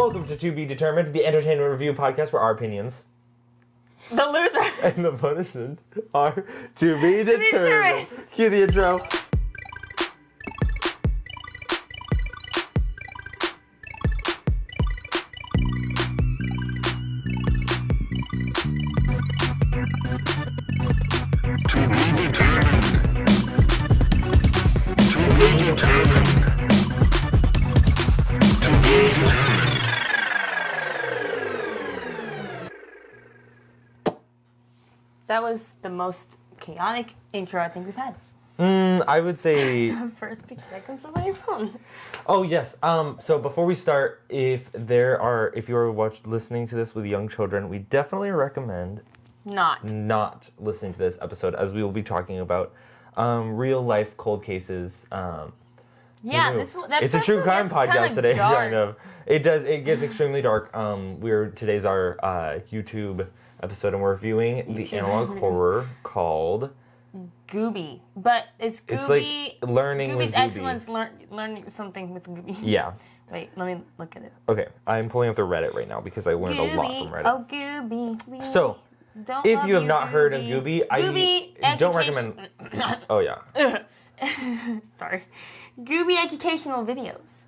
Welcome to To Be Determined, the entertainment review podcast where our opinions The loser and the punishment are to be determined. Cue the intro. That was the most chaotic intro I think we've had. I would say... The first picture that comes up on your phone. Oh, yes. So before we start, if you are listening to this with young children, we definitely recommend not listening to this episode, as we will be talking about real life cold cases. Yeah, it's a true crime podcast today. Kind of. It gets extremely dark. Today's our YouTube episode, and we're reviewing the analog horror called GÜBY. But it's GÜBY. It's like learning GÜBY's with GÜBY. excellence, learning something with GÜBY. Yeah. Wait, let me look at it. Okay, I'm pulling up the Reddit right now because I learned a lot from Reddit. Oh, GÜBY. So, if you have not heard of GÜBY, I don't recommend... Oh, yeah. Sorry. GÜBY educational videos.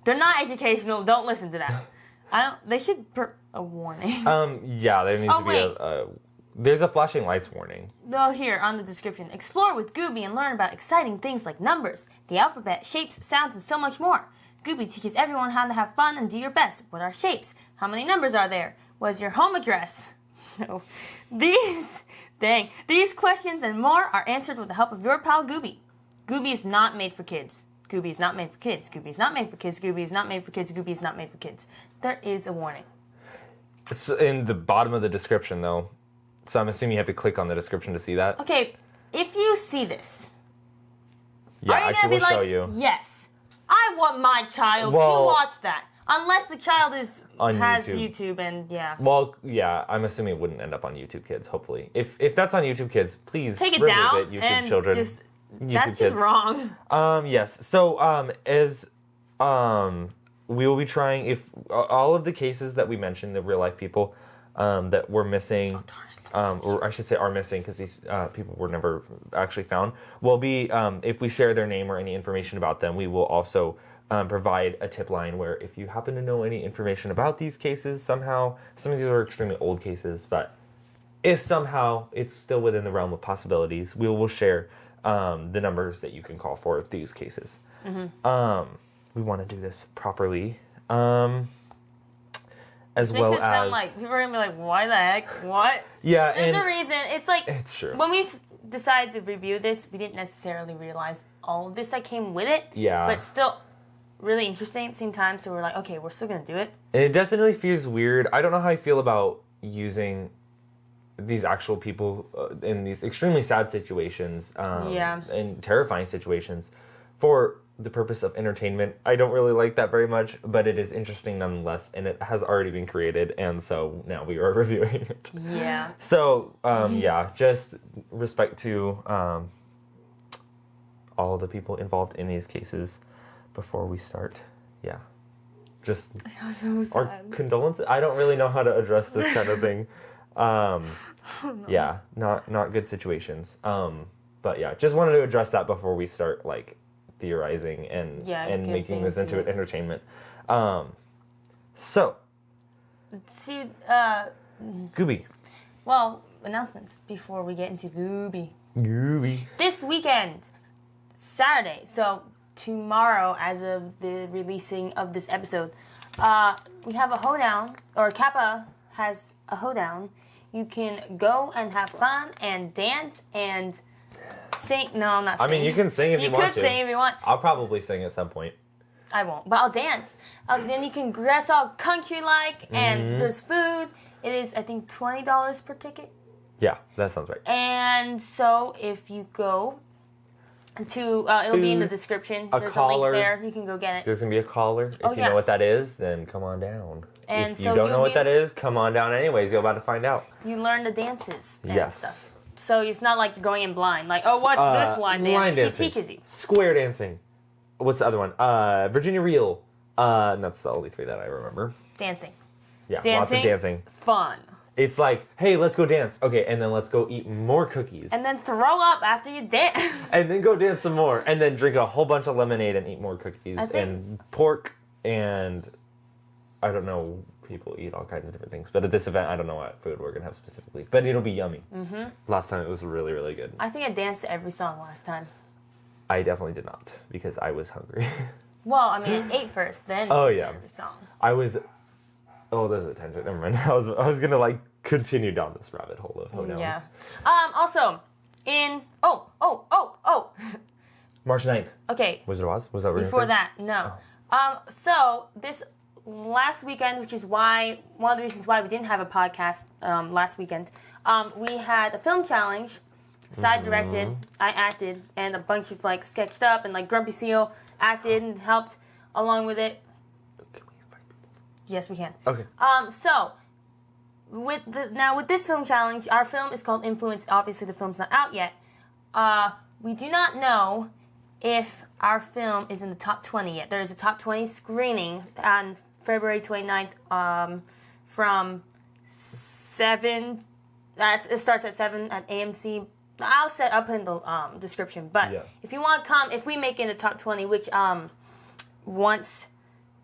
They're not educational. Don't listen to that. They should put a warning. Yeah, there needs to be a... There's a flashing lights warning. No, here on the description. Explore with GÜBY and learn about exciting things like numbers, the alphabet, shapes, sounds, and so much more. GÜBY teaches everyone how to have fun and do your best. What are shapes? How many numbers are there? What is your home address? No. These questions and more are answered with the help of your pal GÜBY. GÜBY is not made for kids. GÜBY is not made for kids. GÜBY is not made for kids. GÜBY is not made for kids. GÜBY is not made for kids. There is a warning. It's in the bottom of the description, though. So I'm assuming you have to click on the description to see that. Okay, if you see this, yeah, are you actually, gonna be we'll show like, you. yes, I want my child to watch that. Unless the child has YouTube and yeah. Well, yeah, I'm assuming it wouldn't end up on YouTube Kids. Hopefully, if that's on YouTube Kids, please take it remove down. it, YouTube and children. Just, YouTube that's Kids. just wrong. Yes. So we will be trying if all of the cases that we mentioned, the real life people that were missing. Or I should say are missing because these people were never actually found, will be, if we share their name or any information about them, we will also provide a tip line where if you happen to know any information about these cases somehow, some of these are extremely old cases, but if somehow it's still within the realm of possibilities, we will share the numbers that you can call for these cases. Mm-hmm. We want to do this properly. As well as sound like people are gonna be like, "Why the heck? What?" Yeah, there's a reason. It's like it's true. When we decided to review this, we didn't necessarily realize all of this that came with it. Yeah, but still really interesting at the same time. So we're like, okay, we're still gonna do it. And it definitely feels weird. I don't know how I feel about using these actual people in these extremely sad situations, and terrifying situations for the purpose of entertainment. I don't really like that very much, but it is interesting nonetheless, and it has already been created, and so now we are reviewing it. Yeah. So, just respect to all of the people involved in these cases before we start. Yeah. Just so our condolences. I don't really know how to address this kind of thing. No. Yeah, not good situations. But yeah, just wanted to address that before we start, like, theorizing and making this into an entertainment. So let's see. GÜBY. Well, announcements before we get into GÜBY. GÜBY. This weekend, Saturday, so tomorrow, as of the releasing of this episode, we have a hoedown, or Kappa has a hoedown. You can go and have fun and dance and sing. No, I'm not singing. I mean, you can sing if you want to. You could sing if you want. I'll probably sing at some point. I won't, but I'll dance. Then you can dress all country-like, and there's food. It is, I think, $20 per ticket. Yeah, that sounds right. And so if you go to, it'll be in the description. There's a link there. You can go get it. There's going to be a collar. If you know what that is, then come on down. And if you don't know what that is, come on down anyways. You're about to find out. You learn the dances and stuff. So it's not like you're going in blind. Like, oh, what's this line dance? Line dancing. He teaches you. Square dancing. What's the other one? Virginia Reel. And that's the only 3 that I remember. Dancing. Yeah, lots of dancing. Fun. It's like, hey, let's go dance. Okay, and then let's go eat more cookies. And then throw up after you dance. And then go dance some more. And then drink a whole bunch of lemonade and eat more cookies. And pork and I don't know, people eat all kinds of different things. But at this event, I don't know what food we're going to have specifically. But it'll be yummy. Mm-hmm. Last time it was really, really good. I think I danced to every song last time. I definitely did not because I was hungry. Well, I mean, I ate first, then every song. I was... Oh, there's a tangent. Never mind. I was going to, like, continue down this rabbit hole of hoedowns. Yeah. Also, in... March 9th. Okay. Wizard of Oz? Was that what Before that, no. So, this last weekend, which is why... One of the reasons why we didn't have a podcast last weekend, we had a film challenge, side-directed, I acted, and a bunch of, like, sketched up, and, like, Grumpy Seal acted and helped along with it. Yes, we can. Okay. So, with this film challenge, our film is called Influence. Obviously, the film's not out yet. We do not know if our film is in the top 20 yet. There is a top 20 screening on February 29th from 7... It starts at 7 at AMC. I'll set up in the description. But if you want to come, if we make it in the top 20, which once...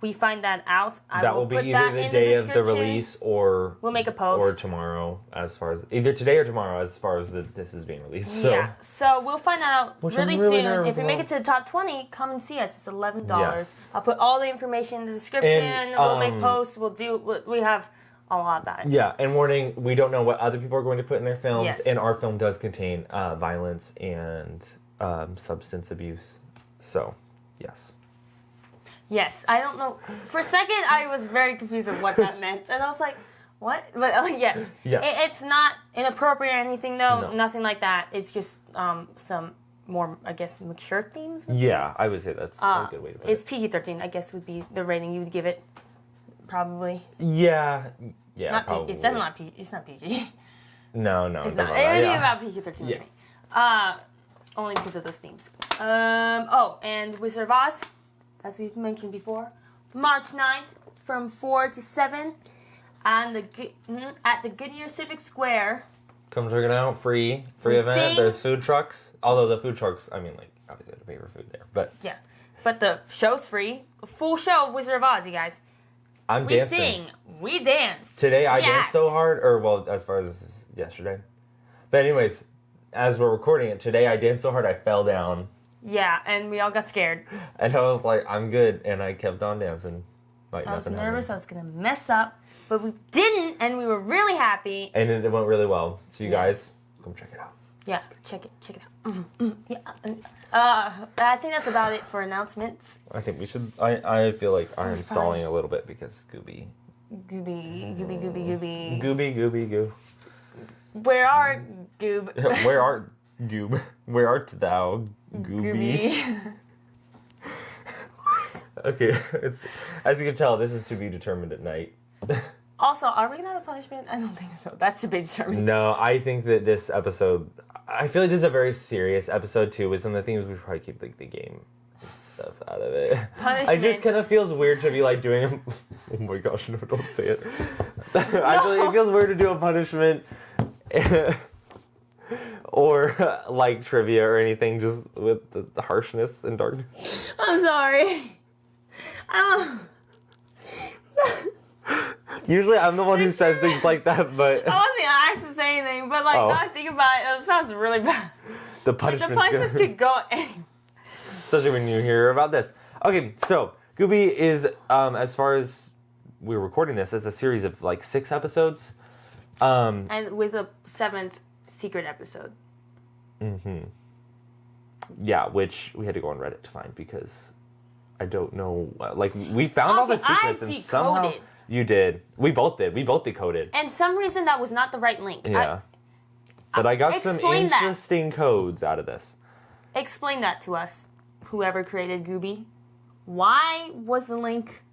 we find that out, I will put that in the description. That will be either the day of the release or... We'll make a post. Or tomorrow, as far as... Either today or tomorrow, as far as this is being released. So. Yeah, so we'll find that out really soon. If we make it to the top 20, come and see us. It's $11. Yes. I'll put all the information in the description. And, we'll make posts. We have a lot about it. Yeah, and warning, we don't know what other people are going to put in their films. Yes. And our film does contain violence and substance abuse. So, yes. Yes, I don't know. For a second, I was very confused of what that meant. And I was like, what? But yes. It's not inappropriate or anything, though. No. Nothing like that. It's just some more, I guess, mature themes. Yeah, I would say that's a good way to put it. It's PG-13, I guess, would be the rating you would give it. Probably. Yeah, probably. It's definitely not PG. It's not PG. No. It's not. It would be about PG-13 to me. Only because of those themes. And Wizard of Oz, as we've mentioned before, March 9th from 4 to 7 at the Goodyear Civic Square. Come check it out. Free event. There's food trucks. Although the food trucks, I mean, like, obviously you have to pay for food there. But yeah. But the show's free. A full show of Wizard of Oz, you guys. We dancing. We sing. We dance. Today I danced so hard. As far as yesterday. But anyways, as we're recording it, today I danced so hard I fell down. Yeah, and we all got scared. And I was like, I'm good. And I kept on dancing. Like I was nervous I was going to mess up. But we didn't, and we were really happy. And it went really well. So you guys, come check it out. Yeah, check it out. Yeah. I think that's about it for announcements. I think we should. I feel like I'm stalling a little bit because Gooby. Gooby. Where are Goob? Where art Goob? Where art thou, Gooby? Okay, as you can tell, this is to be determined at night. Also, are we gonna have a punishment? I don't think so. That's to be determined. No, I think that this episode, I feel like this is a very serious episode too. With some of the things we should probably keep like the game and stuff out of it. Punishment. I just kind of feels weird to be like doing. Oh my gosh! No, don't say it. No. I feel like it feels weird to do a punishment, or like trivia or anything, just with the harshness and darkness. I'm sorry. Usually I'm the one who says things like that, but... I wasn't asked to say anything, but like, now I think about it, that sounds really bad. The punishments could go anywhere. Especially when you hear about this. Okay, so, GÜBY is, as far as we're recording this, it's a series of like 6 episodes. And with a 7th secret episode. Mm-hmm. Yeah, which we had to go on Reddit to find because I don't know, like, we found all the secrets and somehow... You did. We both did. We both decoded. And some reason that was not the right link. Yeah. But I got some interesting codes out of this. Explain that to us, whoever created GÜBY. Why was the link...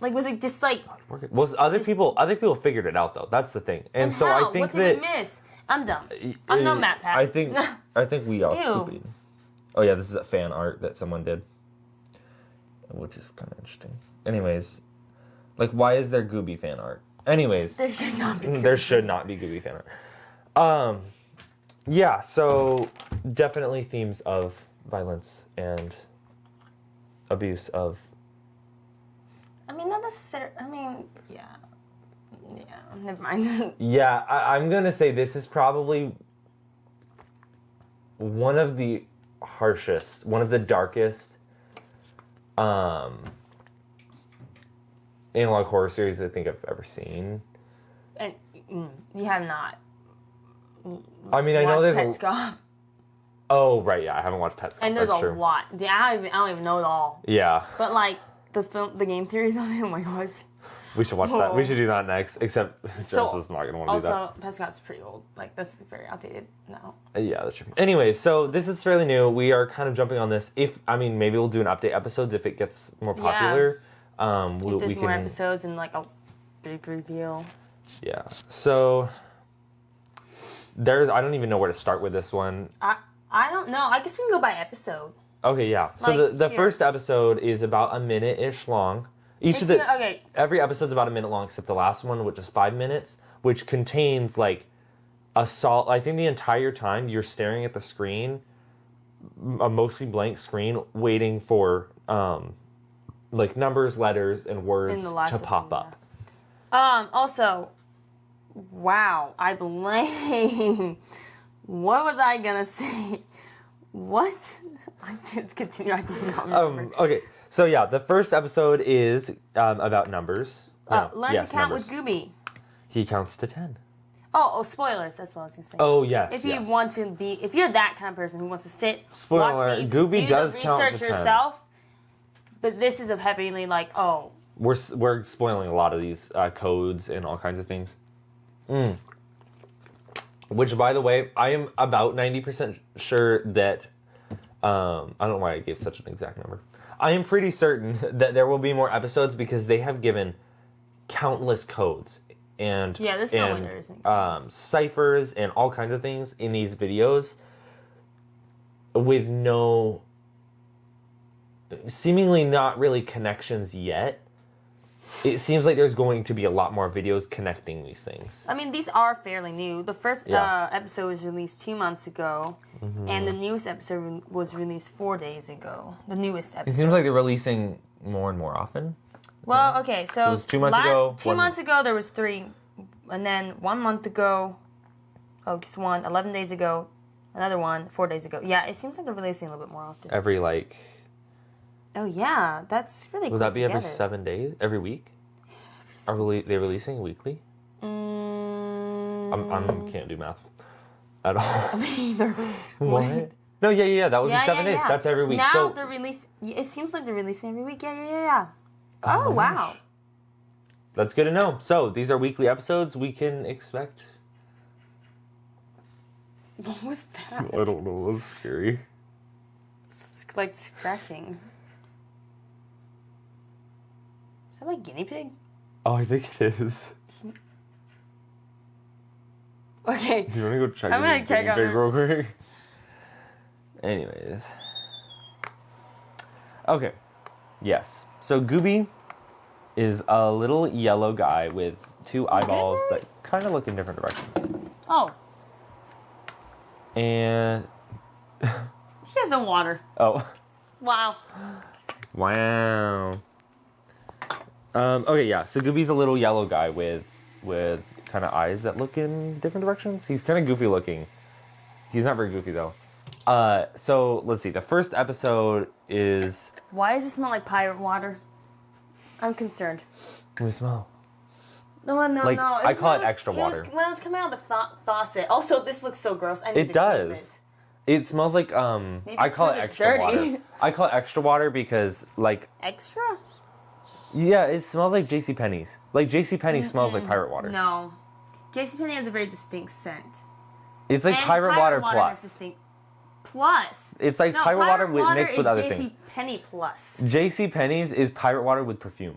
Like, was it just like... Well, other people figured it out, though. That's the thing. And so how? I think what did we miss? I'm dumb. I'm no Matt Pat. I think we are stupid. Oh, yeah, this is a fan art that someone did. Which is kind of interesting. Anyways, like, why is there GÜBY fan art? Anyways, There should not be. there should not be GÜBY fan art. Yeah, so definitely themes of violence and abuse of. I mean, not necessarily. I mean, yeah, never mind. Yeah, I'm gonna say this is probably one of the harshest, one of the darkest analog horror series I think I've ever seen. And you have not. I mean, I know there's Petscop. Oh, right, yeah, I haven't watched Petscop. And there's that's a true. lot. Yeah, I don't even know it all. Yeah. But like the game theories of it. Oh my gosh. We should watch that. We should do that next. Except Jess is not gonna want to do that. Also, Petscop's pretty old. Like that's very outdated now. Yeah, that's true. Anyway, so this is fairly new. We are kind of jumping on this. Maybe we'll do an update episodes if it gets more popular. If there's we more can, episodes and like a big reveal. Yeah. So I don't even know where to start with this one. I don't know. I guess we can go by episode. Okay, yeah. So Like, the here. first episode is about a minute-ish long. Every episode's about a minute long except the last one, which is 5 minutes, which contains like I think the entire time you're staring at the screen, a mostly blank screen, waiting for like numbers, letters, and words to pop up. Yeah. Also, wow, I blame. What was I gonna say? What? I just continue. I do not remember. Okay, so yeah, the first episode is about numbers. Learn to count numbers. with GÜBY. He counts to 10. Oh, spoilers. That's what I was gonna say. Oh yes. If you want to be, if you're that kind of person who wants to sit, Spoiler, watch these, GÜBY do does the count research to 10. yourself. But this is a heavily like, oh, We're spoiling a lot of these codes and all kinds of things. Which, by the way, I am about 90% sure that I don't know why I gave such an exact number. I am pretty certain that there will be more episodes because they have given countless codes and there's no way there isn't. ciphers and all kinds of things in these videos with no seemingly not really connections yet. It seems like there's going to be a lot more videos connecting these things. I mean, these are fairly new. The first episode was released 2 months ago, and the newest episode was released 4 days ago. The newest episode. It seems like they're releasing more and more often. Well, okay, so it was 2 months ago. 2 months ago there was 3, and then 1 month ago, just one. 11 days ago, another one. 4 days ago. Yeah, it seems like they're releasing a little bit more often. Every like. Oh yeah, that's really. Would close that be every together. 7 days? Every week? Are they releasing weekly? I can't do math at all. Me either. What? No, yeah. That would be 7 days. Yeah. That's every week. Now So they're releasing. It seems like they're releasing every week. Yeah. Oh wow. That's good to know. So these are weekly episodes. We can expect. What was that? I don't know. That's scary. It's like scratching. Is that my guinea pig? Oh, I think it is. Okay. Do you want to go check? I'm gonna check on big her. real quick. Anyways. Okay. Yes. So GÜBY is a little yellow guy with 2 eyeballs that kind of look in different directions. Oh, And she has some water. oh, Wow. wow. Okay, yeah. So GÜBY's a little yellow guy with kind of eyes that look in different directions. He's kind of goofy looking. He's not very goofy though. So let's see. The first episode is. Why does it smell like pirate water? I'm concerned. Let me smell. No. Like, I call it extra water. When it was coming out of the faucet. Also, this looks so gross. I need It to clean does. this. It smells like Maybe I it's call it 'cause it's extra dirty. water. I call it extra water because like Extra? yeah, it smells like JCPenney's. Like JCPenney smells like pirate water. No. JCPenney has a very distinct scent. It's like And pirate water has plus. distinct plus. It's like No, pirate water mixed with other is things. JCPenney plus. JCPenney's is pirate water with perfume.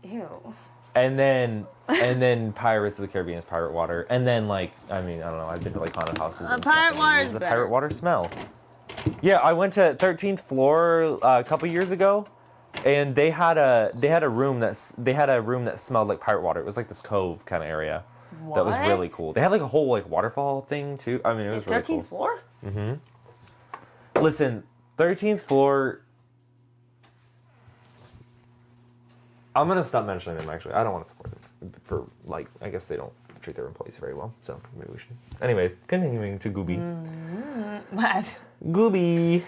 Ew. And then Pirates of the Caribbean is pirate water. And then like I don't know, I've been to like haunted houses. And pirate stuff, water and is the better. pirate water smell. Yeah, I went to 13th floor a couple years ago, And they had a room that smelled like pirate water. It was like this cove kind of area. What? That was really cool. They had like a whole like waterfall thing too. I mean, it was really cool. 13th floor? Mm-hmm. Listen, 13th floor. I'm gonna stop mentioning them. Actually, I don't want to support them for like. I guess they don't treat their employees very well. So maybe we should. Anyways, continuing to GÜBY. What? GÜBY.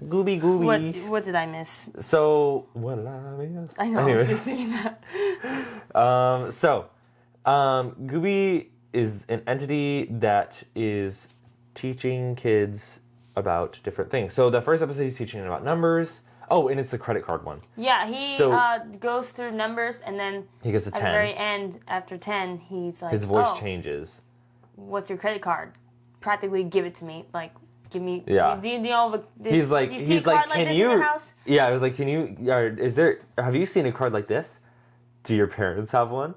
GÜBY. What did I miss? So what did I miss? I know. Anyways. I was just thinking that. GÜBY is an entity that is teaching kids about different things. So the first episode he's teaching about numbers. Oh, and it's the credit card one. Yeah, he goes through numbers and then he gets a 10. At the very end, after 10, he's like, his voice changes. What's your credit card? Practically give it to me. Like, give me. Yeah. Do you know this? He's like, do you see a card can this you? In your house? Yeah, I was like, can you? Have you seen a card like this? Do your parents have one?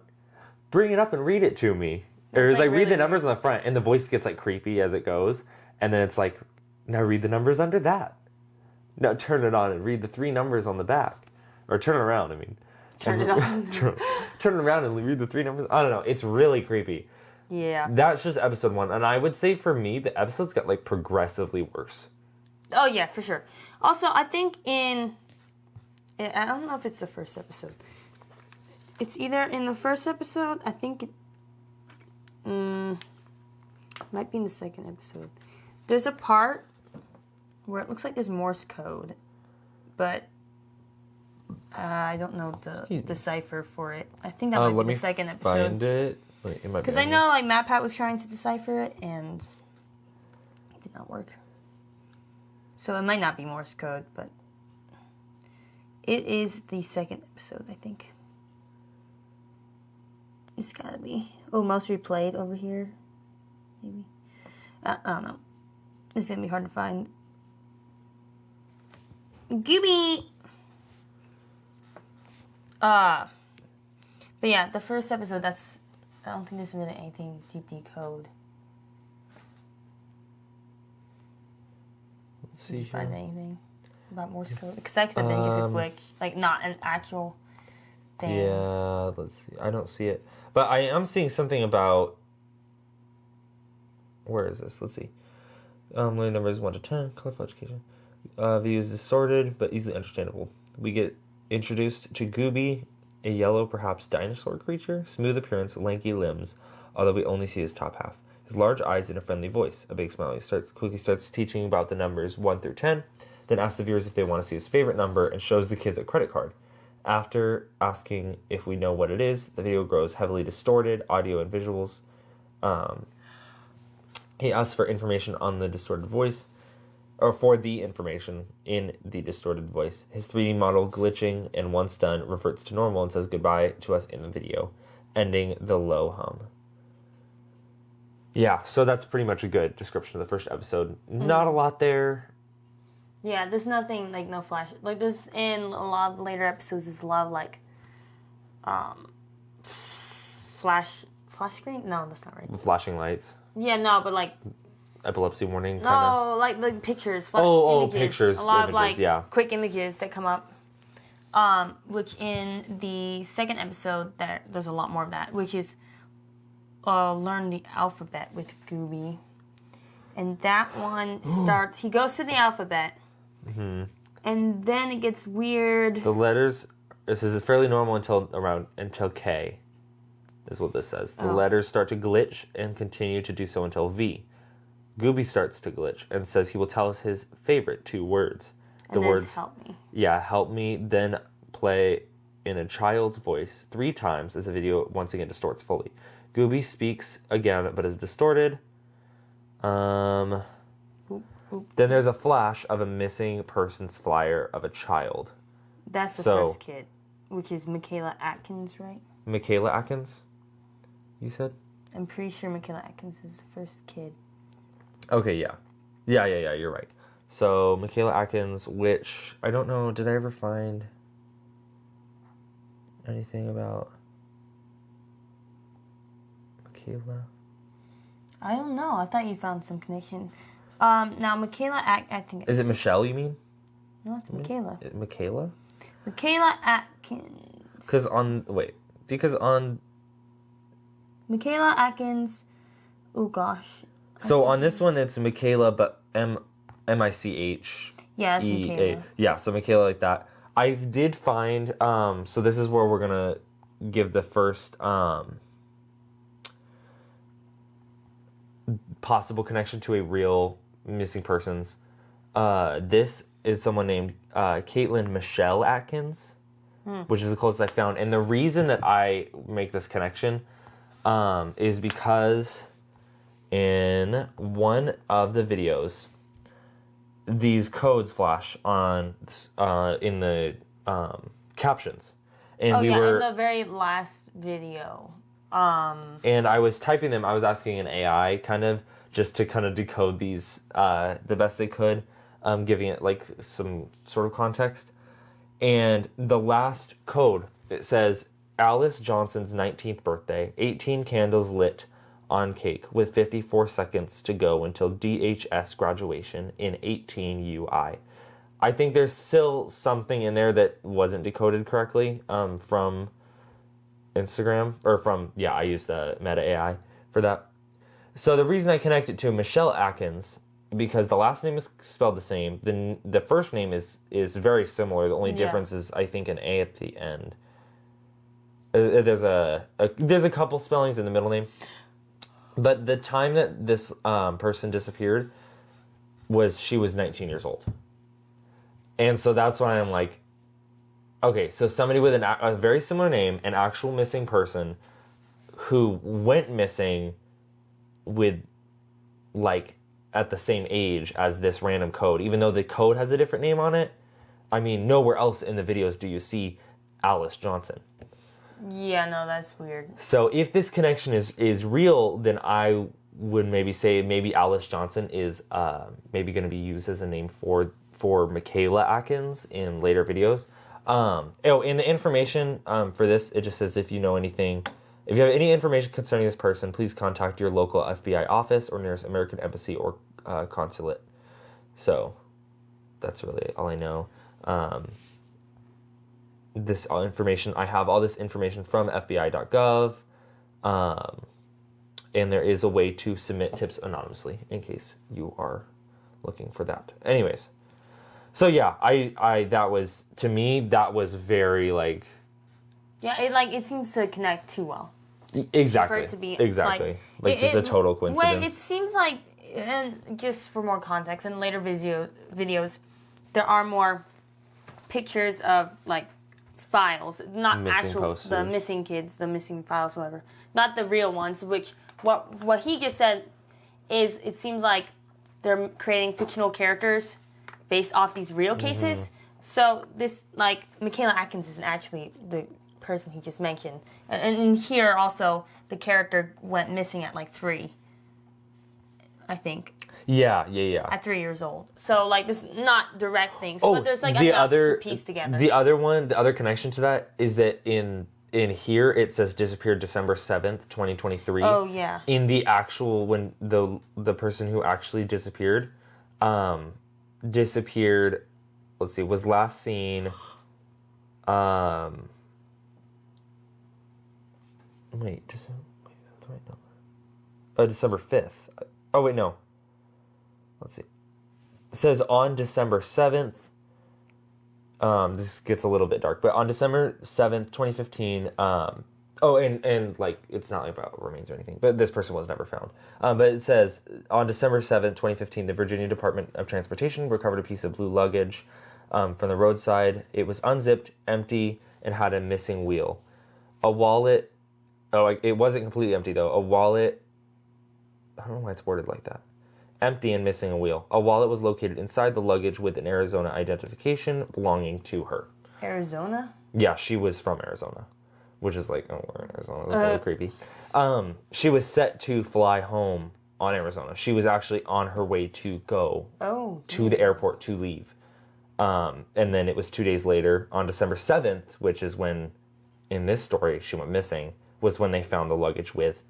Bring it up and read it to me. Or it's like read the numbers on the front, and the voice gets like creepy as it goes, and then it's like, now read the numbers under that. Now turn it on and read the 3 numbers on the back, or turn it around. I mean, turn it on. turn it around and read the 3 numbers. I don't know. It's really creepy. Yeah. That's just episode 1, and I would say for me, the episodes got like progressively worse. Oh yeah, for sure. Also, I think I don't know if it's the first episode. It's either in the first episode. I think it might be in the second episode. There's a part where it looks like there's Morse code, but I don't know the cipher for it. I think that might be the second episode. Find it. Because I know like MatPat was trying to decipher it and it did not work. So it might not be Morse code, but it is the second episode, I think. It's gotta be. Oh, most replayed over here. Maybe. I don't know. It's gonna be hard to find. GÜBY! But yeah, the first episode, I don't think there's really anything to decode. Let's see. Did you find anything about Morse code? Because that could have been just a glitch, like not an actual thing. Yeah, let's see. I don't see it, but I am seeing something about. Where is this? Let's see. Line numbers 1 to 10. Colorful education. View is distorted but easily understandable. We get introduced to GÜBY, a yellow, perhaps dinosaur creature, smooth appearance, lanky limbs, although we only see his top half. His large eyes and a friendly voice, a big smile. He quickly starts teaching about the numbers 1 through 10, then asks the viewers if they want to see his favorite number and shows the kids a credit card. After asking if we know what it is, the video grows heavily distorted, audio and visuals. He asks for information on the distorted voice, or for the information in the distorted voice. His 3D model glitching, and once done, reverts to normal and says goodbye to us in the video, ending the low hum. Yeah, so that's pretty much a good description of the first episode. Not a lot there. Yeah, there's nothing, like, no flash. Like, there's, in a lot of later episodes, there's a lot of, like, flash screen? No, that's not right. Flashing lights. Yeah, no, but, like... Epilepsy warning, kind No, like pictures. Images. Pictures. A lot of, like, yeah. quick images that come up. Which in the second episode, there's a lot more of that, which is learn the alphabet with GÜBY. And that one starts... He goes to the alphabet. Mm-hmm. And then it gets weird. The letters... This is fairly normal until K, is what this says. The letters start to glitch and continue to do so until V. GÜBY starts to glitch and says he will tell us his favorite 2 words. The words help me. Yeah, help me, then play in a child's voice 3 times as the video once again distorts fully. GÜBY speaks again but is distorted. Then there's a flash of a missing person's flyer of a child. That's the first kid, which is Michaela Atkins, right? Michaela Atkins, you said? I'm pretty sure Michaela Atkins is the first kid. Okay, yeah. Yeah, you're right. So, Michaela Atkins, which, I don't know, did I ever find anything about Michaela? I don't know. I thought you found some connection. Now, Michaela Atkins... Is it Michelle, you mean? No, it's Michaela. Michaela? Michaela Atkins. Because on Michaela Atkins. Oh gosh. So on this one it's Michaela, but M-I-C-H. Yeah, it's Michaela. Yeah, so Michaela like that. I did find so this is where we're gonna give the first possible connection to a real missing persons. This is someone named Caitlin Michelle Atkins, which is the closest I found. And the reason that I make this connection is because in one of the videos, these codes flash on in the captions, and in the very last video. And I was typing them. I was asking an AI just to decode these the best they could, giving it like some sort of context. And the last code, it says Alice Johnson's 19th birthday, 18 candles lit on cake with 54 seconds to go until DHS graduation in 18 UI. I think there's still something in there that wasn't decoded correctly from Instagram, or from, I used the Meta AI for that. So the reason I connect it to Michelle Atkins, because the last name is spelled the same, the first name is very similar. The only difference is, I think, an A at the end. There's a couple spellings in the middle name. But the time that this person disappeared she was 19 years old. And so that's why I'm like, okay, so somebody with a very similar name, an actual missing person who went missing with, like, at the same age as this random code, even though the code has a different name on it. I mean, nowhere else in the videos do you see Alice Johnson. Yeah, no, that's weird. So if this connection is real, then I would maybe say maybe Alice Johnson is maybe going to be used as a name for Michaela Atkins in later videos. In the information for this, it just says if you know anything, if you have any information concerning this person, please contact your local FBI office or nearest American embassy or consulate. So that's really all I know. This information, I have all this information from FBI.gov, and there is a way to submit tips anonymously in case you are looking for that. Anyways, so yeah, I that was, to me, that was very like, it seems to connect too well. Exactly. For it to be exactly. Like just a total coincidence. Well, it seems like, and just for more context, in later videos, there are more pictures of like files, not missing actual posters. The missing kids, the missing files, whatever. Not the real ones. Which what he just said is, it seems like they're creating fictional characters based off these real cases. So this, like, Michaela Atkins isn't actually the person he just mentioned, and here also the character went missing at like 3, I think. Yeah. At 3 years old. So like, there's not direct things, but there's like enough to piece together. The other connection to that is that in here it says disappeared December 7th, 2023. Oh yeah. In the actual, when the person who actually disappeared, let's see, was last seen wait, that's the right number. December 5th. Oh wait, no. Let's see. It says on December 7th. This gets a little bit dark, but on December 7th, 2015, and like, it's not like about remains or anything, but this person was never found. But it says on December 7th, 2015, the Virginia Department of Transportation recovered a piece of blue luggage from the roadside. It was unzipped, empty, and had a missing wheel. A wallet. It wasn't completely empty though. A wallet. I don't know why it's worded like that. Empty and missing a wheel. A wallet was located inside the luggage with an Arizona identification belonging to her. Arizona? Yeah, she was from Arizona, which is like, oh, we're in Arizona. That's a little creepy. She was set to fly home on Arizona. She was actually on her way to go to the airport to leave. And then it was 2 days later, on December 7th, which is when, in this story, she went missing, was when they found the luggage with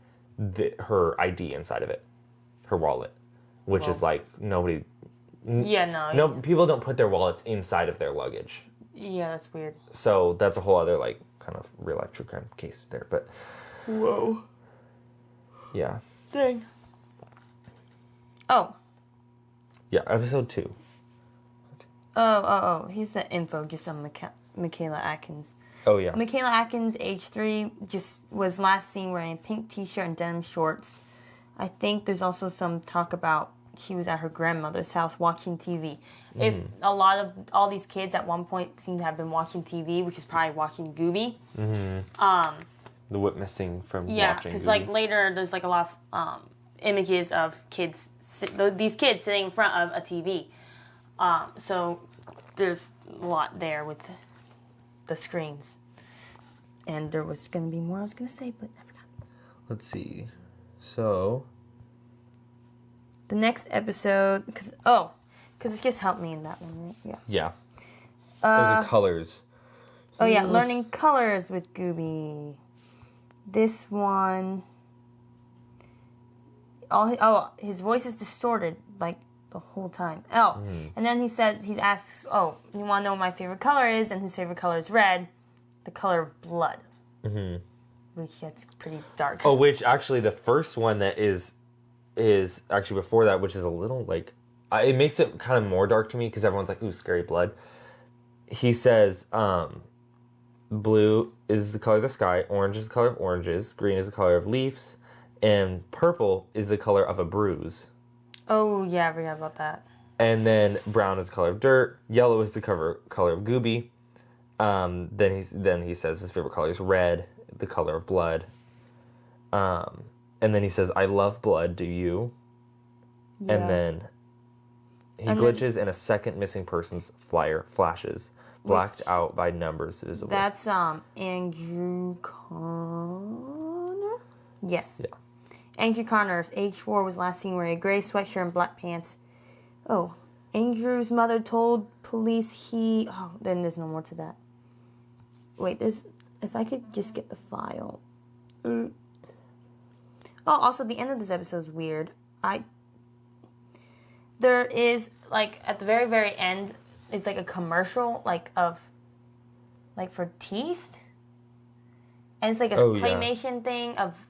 her ID inside of it, her wallet, which is like, nobody... Yeah, no. People don't put their wallets inside of their luggage. Yeah, that's weird. So that's a whole other, like, kind of real life true crime case there. But whoa, yeah. dang. Oh. Yeah, episode 2. Oh. Here's the info just on Michaela Atkins. Oh, yeah. Michaela Atkins, age 3, just was last seen wearing a pink t-shirt and denim shorts. I think there's also some talk about she was at her grandmother's house watching TV. If a lot of all these kids at one point seem to have been watching TV, which is probably watching GÜBY. The witnessing from yeah, watching because GÜBY. like later there's like a lot of images of kids, these kids sitting in front of a TV. So there's a lot there with the screens. And there was going to be more I was going to say, but I forgot. Let's see. So... The next episode, because it just helped me in that one, right? Yeah. Yeah. The colors. Oh, yeah, learning colors with GÜBY. This one... his voice is distorted, like, the whole time. And then he asks, you want to know what my favorite color is? And his favorite color is red, the color of blood. Which gets pretty dark. Oh, which actually the first one that is actually before that, which is a little, like... it makes it kind of more dark to me, because everyone's like, ooh, scary blood. He says, blue is the color of the sky, orange is the color of oranges, green is the color of leaves, and purple is the color of a bruise. Oh, yeah, I forgot about that. And then brown is the color of dirt, yellow is the color of GÜBY. Then he says his favorite color is red, the color of blood. And then he says, I love blood, do you? Yeah. And then he glitches and a second missing person's flyer flashes, blacked out by numbers visible. That's Andrew Connor? Yes. Yeah. Andrew Connor, age 4, was last seen wearing a gray sweatshirt and black pants. Oh, Andrew's mother told police then there's no more to that. Wait, if I could just get the file. Oh, also, the end of this episode is weird. There is, like, at the very, very end, is, like, a commercial, like, for teeth. And it's, like, a claymation thing of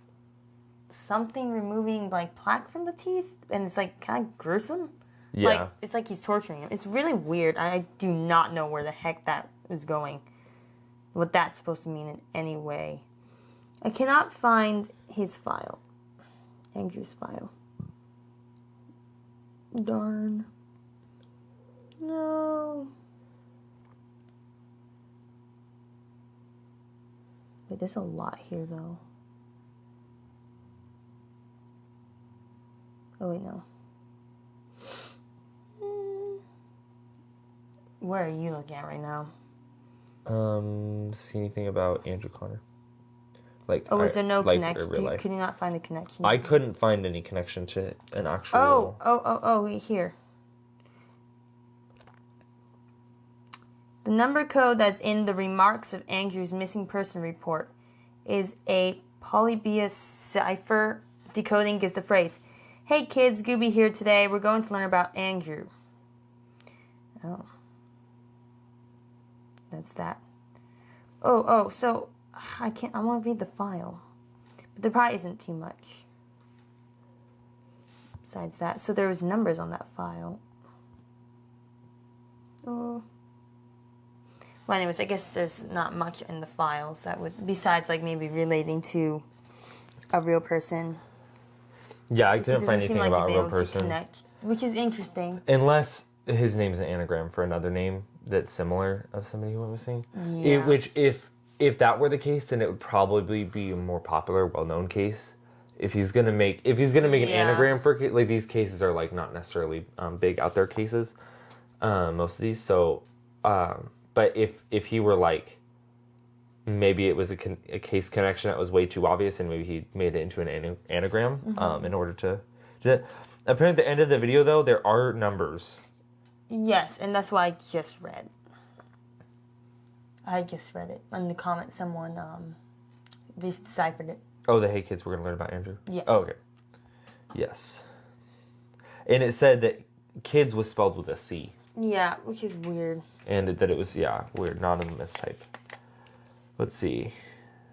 something removing, like, plaque from the teeth. And it's, like, kind of gruesome. Yeah. Like, it's like he's torturing him. It's really weird. I do not know where the heck that is going. What that's supposed to mean in any way. I cannot find his file. Andrew's file. Darn. No. Wait, there's a lot here, though. Oh, wait, no. Where are you looking at right now? See anything about Andrew Connor? Like, is there no connection? Could you not find the connection? I couldn't find any connection to an actual... Here. The number code that's in the remarks of Andrew's missing person report is a Polybius cipher. Decoding gives the phrase, "Hey kids, GÜBY here today. We're going to learn about Andrew." Oh. That's that. So I want to read the file. But there probably isn't too much. Besides that. So there was numbers on that file. Oh. Well, anyways, I guess there's not much in the files that would, besides like maybe relating to a real person. Yeah, I couldn't find anything about a real person. Connect, which is interesting. Unless his name's an anagram for another name that's similar of somebody who went missing. Yeah. Which, if that were the case, then it would probably be a more popular, well-known case. If he's gonna make an anagram for, like, these cases are like not necessarily big out there cases, most of these. So, but if he were like, maybe it was a case connection that was way too obvious, and maybe he made it into an anagram in order to. Apparently, at the end of the video, though, there are numbers. Yes, and that's why I just read. it. In the comments, someone deciphered it. Oh, the Hey Kids, we're going to learn about Andrew? Yeah. Oh, okay. Yes. And it said that kids was spelled with a C. Yeah, which is weird. And that it was, weird, not in the mistype. Let's see.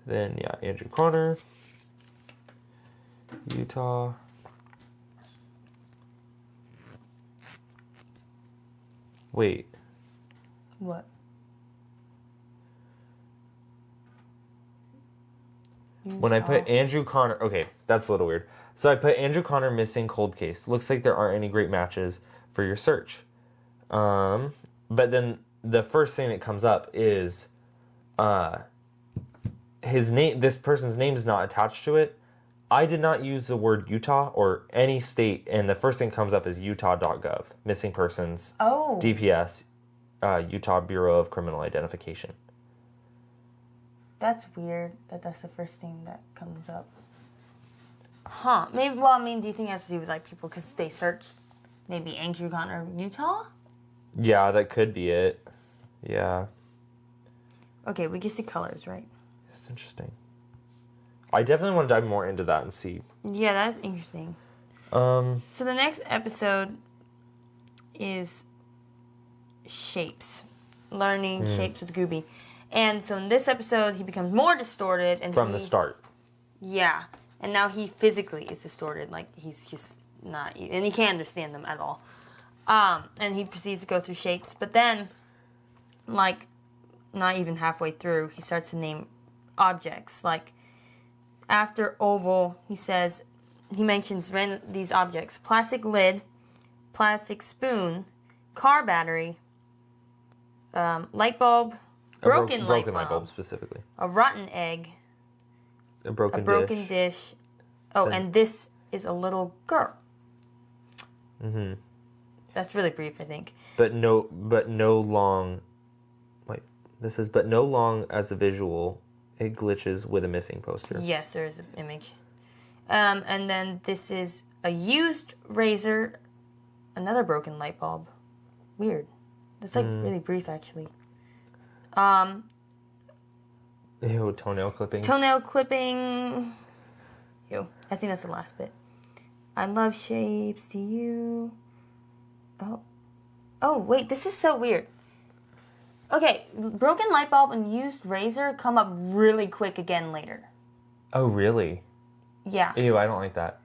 Then, Andrew Connor. Utah. Wait. What? When I put Andrew Connor... Okay, that's a little weird. So I put Andrew Connor missing cold case. Looks like there aren't any great matches for your search. But then the first thing that comes up is his name. This person's name is not attached to it. I did not use the word Utah or any state, and the first thing comes up is utah.gov, missing persons, DPS, Utah Bureau of Criminal Identification. That's weird that that's the first thing that comes up. Huh. Maybe, well, I mean, do you think it has to do with, like, people because they search maybe Andrew Connor, Utah? Yeah, that could be it. Yeah. Okay, we can see colors, right? That's interesting. I definitely want to dive more into that and see. Yeah, that's interesting. So the next episode is shapes. Learning shapes with GÜBY. And so in this episode, he becomes more distorted. And from the start. Yeah. And now he physically is distorted. Like, he's just not... And he can't understand them at all. And he proceeds to go through shapes. But then, like, not even halfway through, he starts to name objects. Like, after oval, he mentions these objects. Plastic lid, plastic spoon, car battery, light bulb, broken light bulb specifically, a rotten egg, a broken dish. Oh, and this is a little girl. Mm-hmm. That's really brief, I think. But no long. Wait, this is but no long as a visual. It glitches with a missing poster. Yes, there is an image. And then this is a used razor, another broken light bulb. Weird. That's like really brief, actually. Ew, toenail clipping. Toenail clipping. Ew, I think that's the last bit. I love shapes. Do you? Oh, wait, this is so weird. Okay, broken light bulb and used razor come up really quick again later. Oh, really? Yeah. Ew, I don't like that.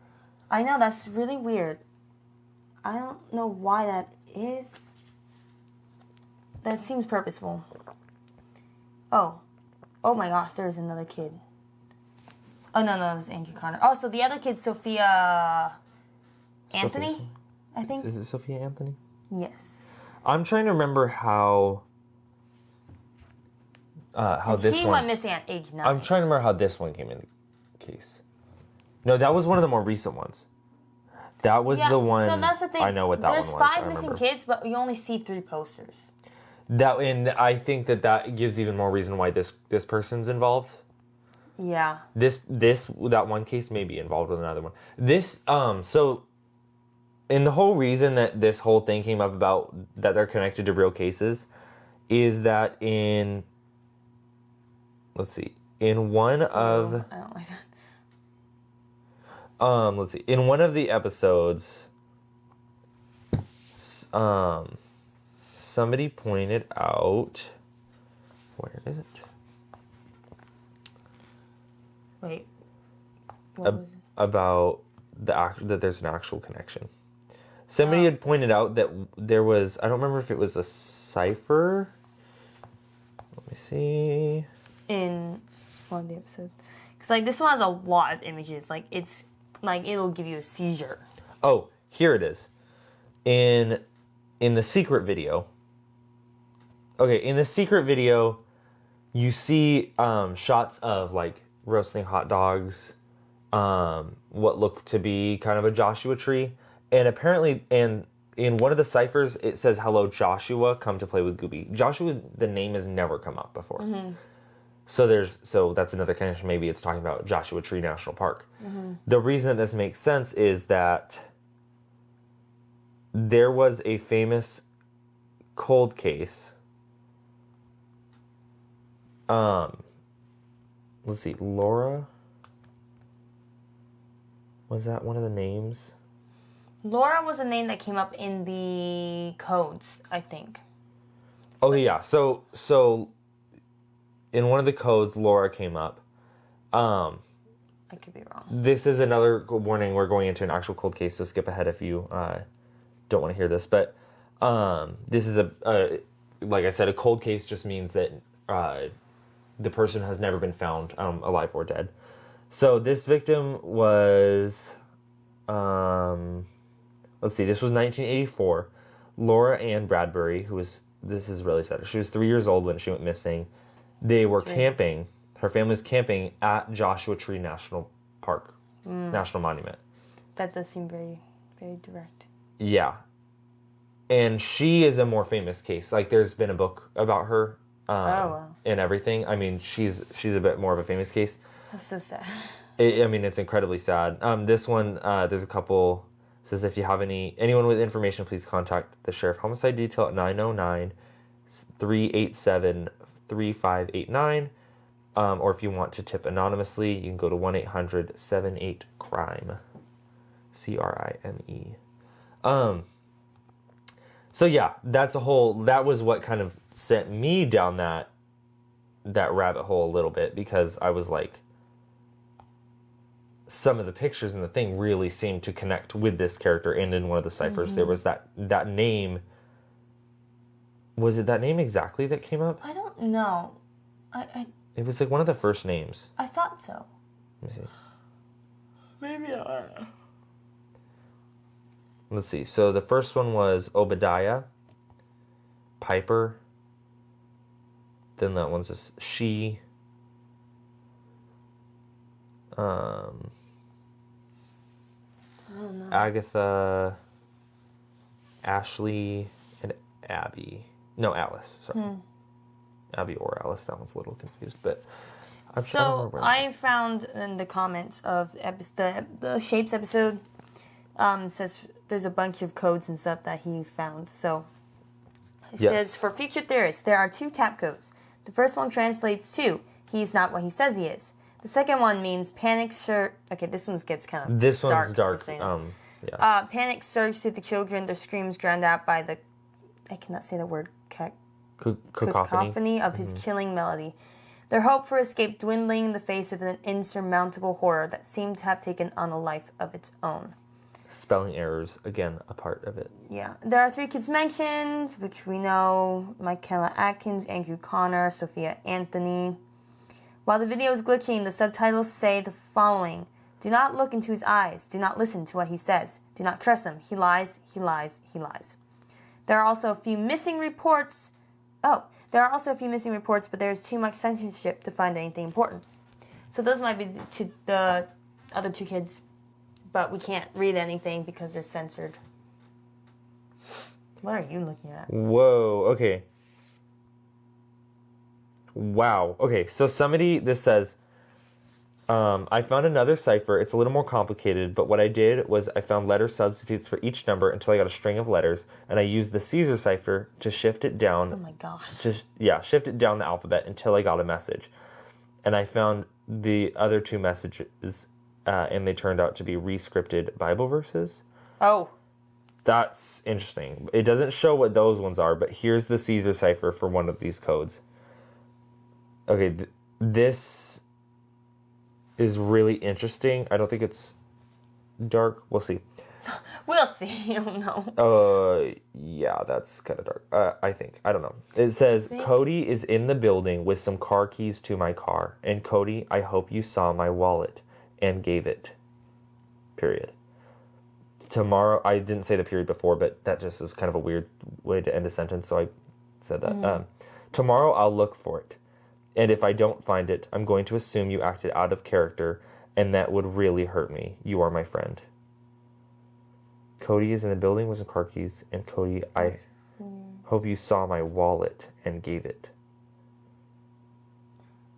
I know, that's really weird. I don't know why that is. That seems purposeful. Oh my gosh, there's another kid. Oh, no, that's Andrew Connor. Oh, so the other kid's Sophia Anthony, I think. Is it Sophia Anthony? Yes. I'm trying to remember how this she one... went missing at age 9. I'm trying to remember how this one came into case. No, that was one of the more recent ones. That was the one... So that's the thing. I know what that one was. There's 5 missing kids, but you only see 3 posters. And I think that gives even more reason why this person's involved. Yeah. That one case may be involved with another one. So... And the whole reason that this whole thing came up about that they're connected to real cases is that in one of... I don't like that. In one of the episodes, somebody pointed out... Where is it? Wait. What was it? About that there's an actual connection. Somebody had pointed out that there was... I don't remember if it was a cipher. Let me see. In one of the episodes. Because, like, this one has a lot of images. Like, it's... Like, it'll give you a seizure. Oh, here it is. In the secret video... Okay, in the secret video, you see shots of, like, roasting hot dogs, what looked to be kind of a Joshua tree. And apparently, in one of the ciphers, it says, "Hello, Joshua, come to play with GÜBY." Joshua, the name has never come up before. Mm-hmm. So that's another connection. Maybe it's talking about Joshua Tree National Park. Mm-hmm. The reason that this makes sense is that there was a famous cold case. Let's see, Laura? Was that one of the names? Laura was a name that came up in the codes, I think. Oh, yeah. So in one of the codes, Laura came up. I could be wrong. This is another warning. We're going into an actual cold case, so skip ahead if you don't want to hear this. But this is like I said, a cold case just means that the person has never been found alive or dead. So this victim was, let's see, this was 1984. Laura Ann Bradbury, this is really sad. She was 3 years old when she went missing. They were camping. Her family was camping at Joshua Tree National Park, National Monument. That does seem very, very direct. Yeah. And she is a more famous case. Like, there's been a book about her and everything. I mean, she's a bit more of a famous case. That's so sad. It's incredibly sad. This one, there's a couple, says if you have anyone with information, please contact the Sheriff Homicide Detail at 909-387-3589. Or if you want to tip anonymously, you can go to 1-800-78-CRIME. CRIME. So yeah, that was what kind of sent me down that rabbit hole a little bit, because I was like, some of the pictures in the thing really seemed to connect with this character, and in one of the ciphers there was that name. Was it that name exactly that came up? I don't know. It was like one of the first names. I thought so. Let me see. Maybe I... Let's see. So the first one was Obadiah, Piper. Then that one's just she. I don't know. Agatha, Ashley, and Abby. No, Alice. Sorry. Abby or Alice. That one's a little confused, but I'm so I found in the comments of the Shapes episode, says there's a bunch of codes and stuff that he found. So it says, for future theorists, there are 2 tap codes. The first one translates to "he's not what he says he is." The second one means panic surge. Okay, this one gets kind of this dark. one's dark. Yeah. Panic surged through the children. Their screams drowned out by the, I cannot say the word, cacophony of his chilling melody. Their hope for escape dwindling in the face of an insurmountable horror that seemed to have taken on a life of its own. Spelling errors, again, a part of it. Yeah. There are 3 kids mentioned, which we know: Michaela Atkins, Andrew Connor, Sophia Anthony. While the video is glitching, the subtitles say the following: do not look into his eyes. Do not listen to what he says. Do not trust him. He lies, he lies, he lies. There are also a few missing reports. But there's too much censorship to find anything important. So those might be the other 2 kids, but we can't read anything because they're censored. What are you looking at? Whoa, okay. Wow. Okay, so this says, I found another cipher. It's a little more complicated, but what I did was I found letter substitutes for each number until I got a string of letters, and I used the Caesar cipher to shift it down. Oh my gosh. Shift it down the alphabet until I got a message. And I found the other 2 messages, and they turned out to be re-scripted Bible verses. Oh. That's interesting. It doesn't show what those ones are, but here's the Caesar cipher for one of these codes. Okay, this is really interesting. I don't think it's dark. We'll see. We'll see. Oh, no. Yeah, that's kind of dark. I think. I don't know. It says, Cody is in the building with some car keys to my car. And Cody, I hope you saw my wallet and gave it. Period. Tomorrow, I didn't say the period before, but that just is kind of a weird way to end a sentence, so I said that. Tomorrow, I'll look for it. And if I don't find it, I'm going to assume you acted out of character, and that would really hurt me. You are my friend. Cody is in the building with some car keys, and Cody, I hope you saw my wallet and gave it.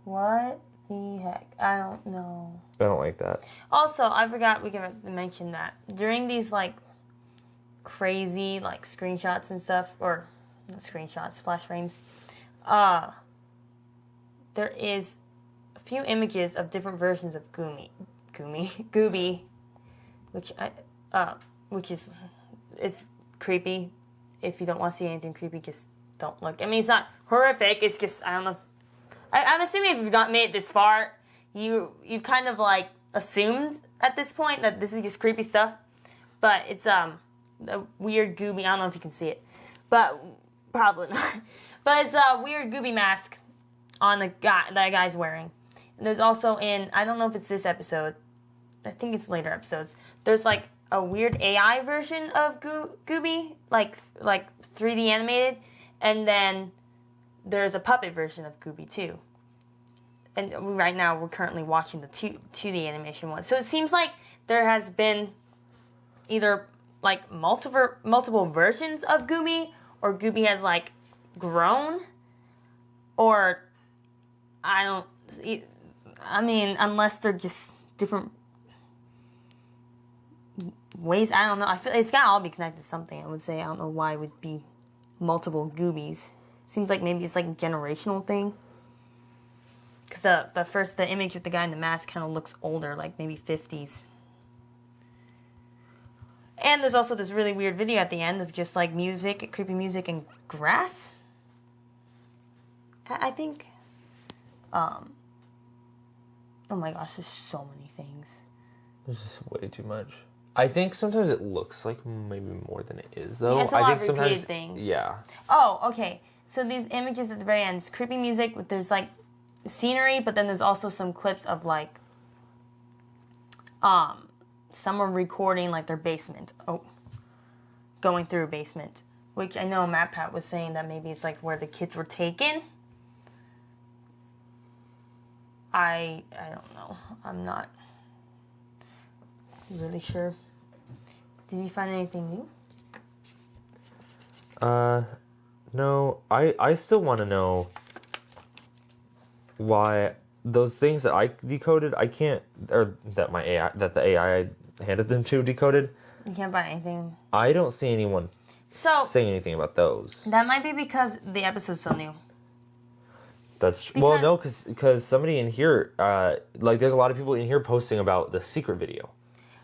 What the heck? I don't know. I don't like that. Also, I forgot we can mention that during these, crazy, screenshots and stuff, or not screenshots, flash frames, there is a few images of different versions of GÜBY, which which is, it's creepy. If you don't want to see anything creepy, just don't look. I mean, it's not horrific. It's just, I don't know. I'm assuming if you've not made it this far, you've kind of like assumed at this point that this is just creepy stuff. But it's a weird Gooby. I don't know if you can see it, but probably not. But it's a weird Gooby mask on the guy that guy's wearing. And there's also I don't know if it's this episode. I think it's later episodes. There's like a weird AI version of Gooby, like 3D animated, and then there's a puppet version of Gooby too. And right now we're currently watching the 2D animation one. So it seems like there has been either like multiple versions of Gooby, or Gooby has like grown, or I mean, unless they're just different ways. I don't know. I feel it's gotta all be connected to something. I would say. I don't know why it would be multiple Goobies. Seems like maybe it's like a generational thing. Because the image with the guy in the mask kind of looks older, like maybe 50s. And there's also this really weird video at the end of just like music, creepy music, and grass. I think. Oh my gosh, there's so many things. There's just way too much. I think sometimes it looks like maybe more than it is, though. Yeah, it's a lot of repeated things. Yeah. Oh, okay. So these images at the very end, it's creepy music. There's like scenery, but then there's also some clips of like someone recording like their basement. Going through a basement, which I know MatPat was saying that maybe it's like where the kids were taken. I don't know. I'm not really sure. Did you find anything new? No. I still want to know why those things that I decoded, I can't, or that the AI I handed them to decoded. You can't find anything. I don't see anyone saying anything about those. That might be because the episode's so new. Well, no, because somebody in here, like, there's a lot of people in here posting about the secret video.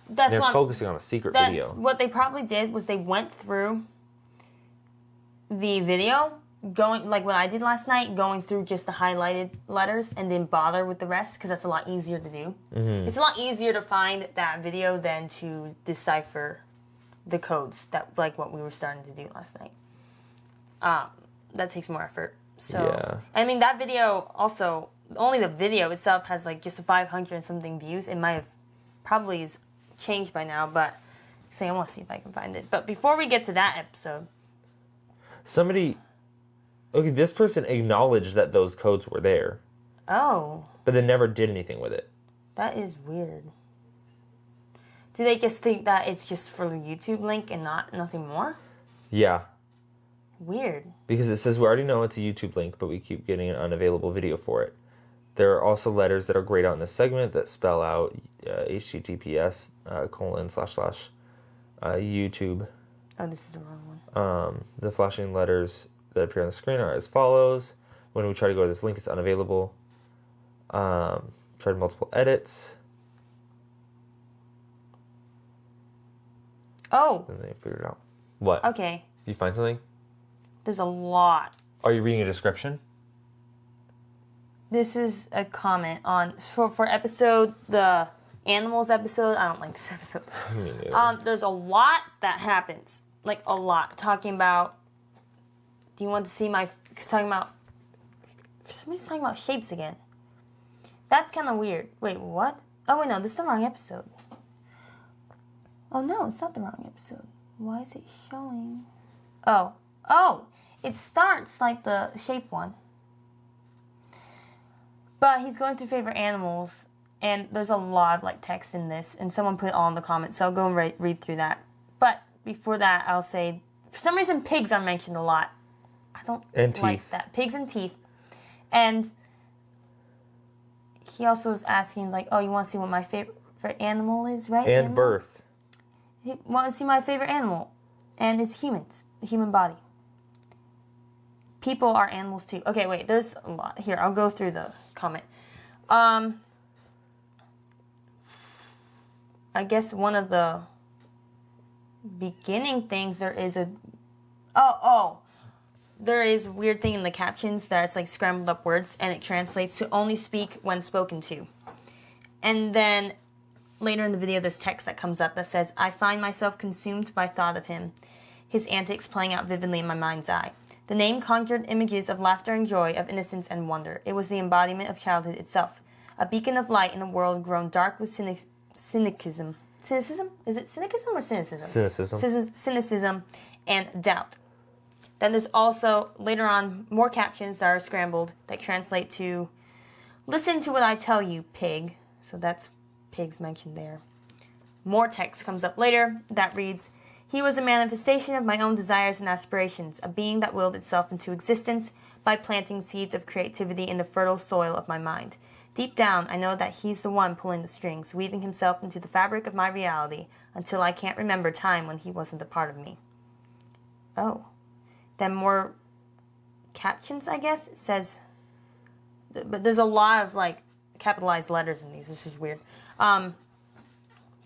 They're focusing on a secret video. What they probably did was they went through the video, going like what I did last night, going through just the highlighted letters and didn't bother with the rest because that's a lot easier to do. Mm-hmm. It's a lot easier to find that video than to decipher the codes that like what we were starting to do last night. That takes more effort. So yeah. I mean that video also, only the video itself has like just 500 and something views. It might have probably is changed by now, but I want to see if I can find it. But before we get to that episode, this person acknowledged that those codes were there. Oh. But they never did anything with it. That is weird. Do they just think that it's just for the YouTube link and nothing more? Yeah. Weird. Because it says we already know it's a YouTube link, but we keep getting an unavailable video for it. There are also letters that are grayed out in this segment that spell out https :// YouTube. Oh, this is the wrong one. The flashing letters that appear on the screen are as follows. When we try to go to this link, it's unavailable. Tried multiple edits. Oh. And they figured it out. What? Okay. You find something? There's a lot. Are you reading a description? This is a comment on for episode the animals episode. I don't like this episode. Me neither. There's a lot that happens, like a lot. Talking about. Do you want to see my? Somebody's talking about shapes again. That's kind of weird. Wait, what? Oh wait, no, this is the wrong episode. Oh no, it's not the wrong episode. Why is it showing? Oh, it starts like the shape one. But he's going through favorite animals, and there's a lot of like text in this, and someone put it all in the comments, so I'll go and read through that. But before that, I'll say, for some reason, pigs are mentioned a lot. I don't like that. Pigs and teeth. And he also was asking, like, oh, you want to see what my favorite animal is, right? And animal? birth. You want to see my favorite animal? And it's humans, the human body. People are animals too. Okay, wait, there's a lot. Here, I'll go through the comment. I guess one of the beginning things, there is there is a weird thing in the captions that it's like scrambled up words, and it translates to only speak when spoken to. And then later in the video, there's text that comes up that says, I find myself consumed by thought of him, his antics playing out vividly in my mind's eye. The name conjured images of laughter and joy, of innocence and wonder. It was the embodiment of childhood itself, a beacon of light in a world grown dark with cynicism. Cynicism? Is it cynicism or cynicism? Cynicism and doubt. Then there's also, later on, more captions that are scrambled that translate to, listen to what I tell you, pig. So that's pigs mentioned there. More text comes up later that reads, he was a manifestation of my own desires and aspirations, a being that willed itself into existence by planting seeds of creativity in the fertile soil of my mind. Deep down, I know that he's the one pulling the strings, weaving himself into the fabric of my reality until I can't remember time when he wasn't a part of me. Oh. Then more captions, I guess. It says, but there's a lot of like capitalized letters in these. This is weird.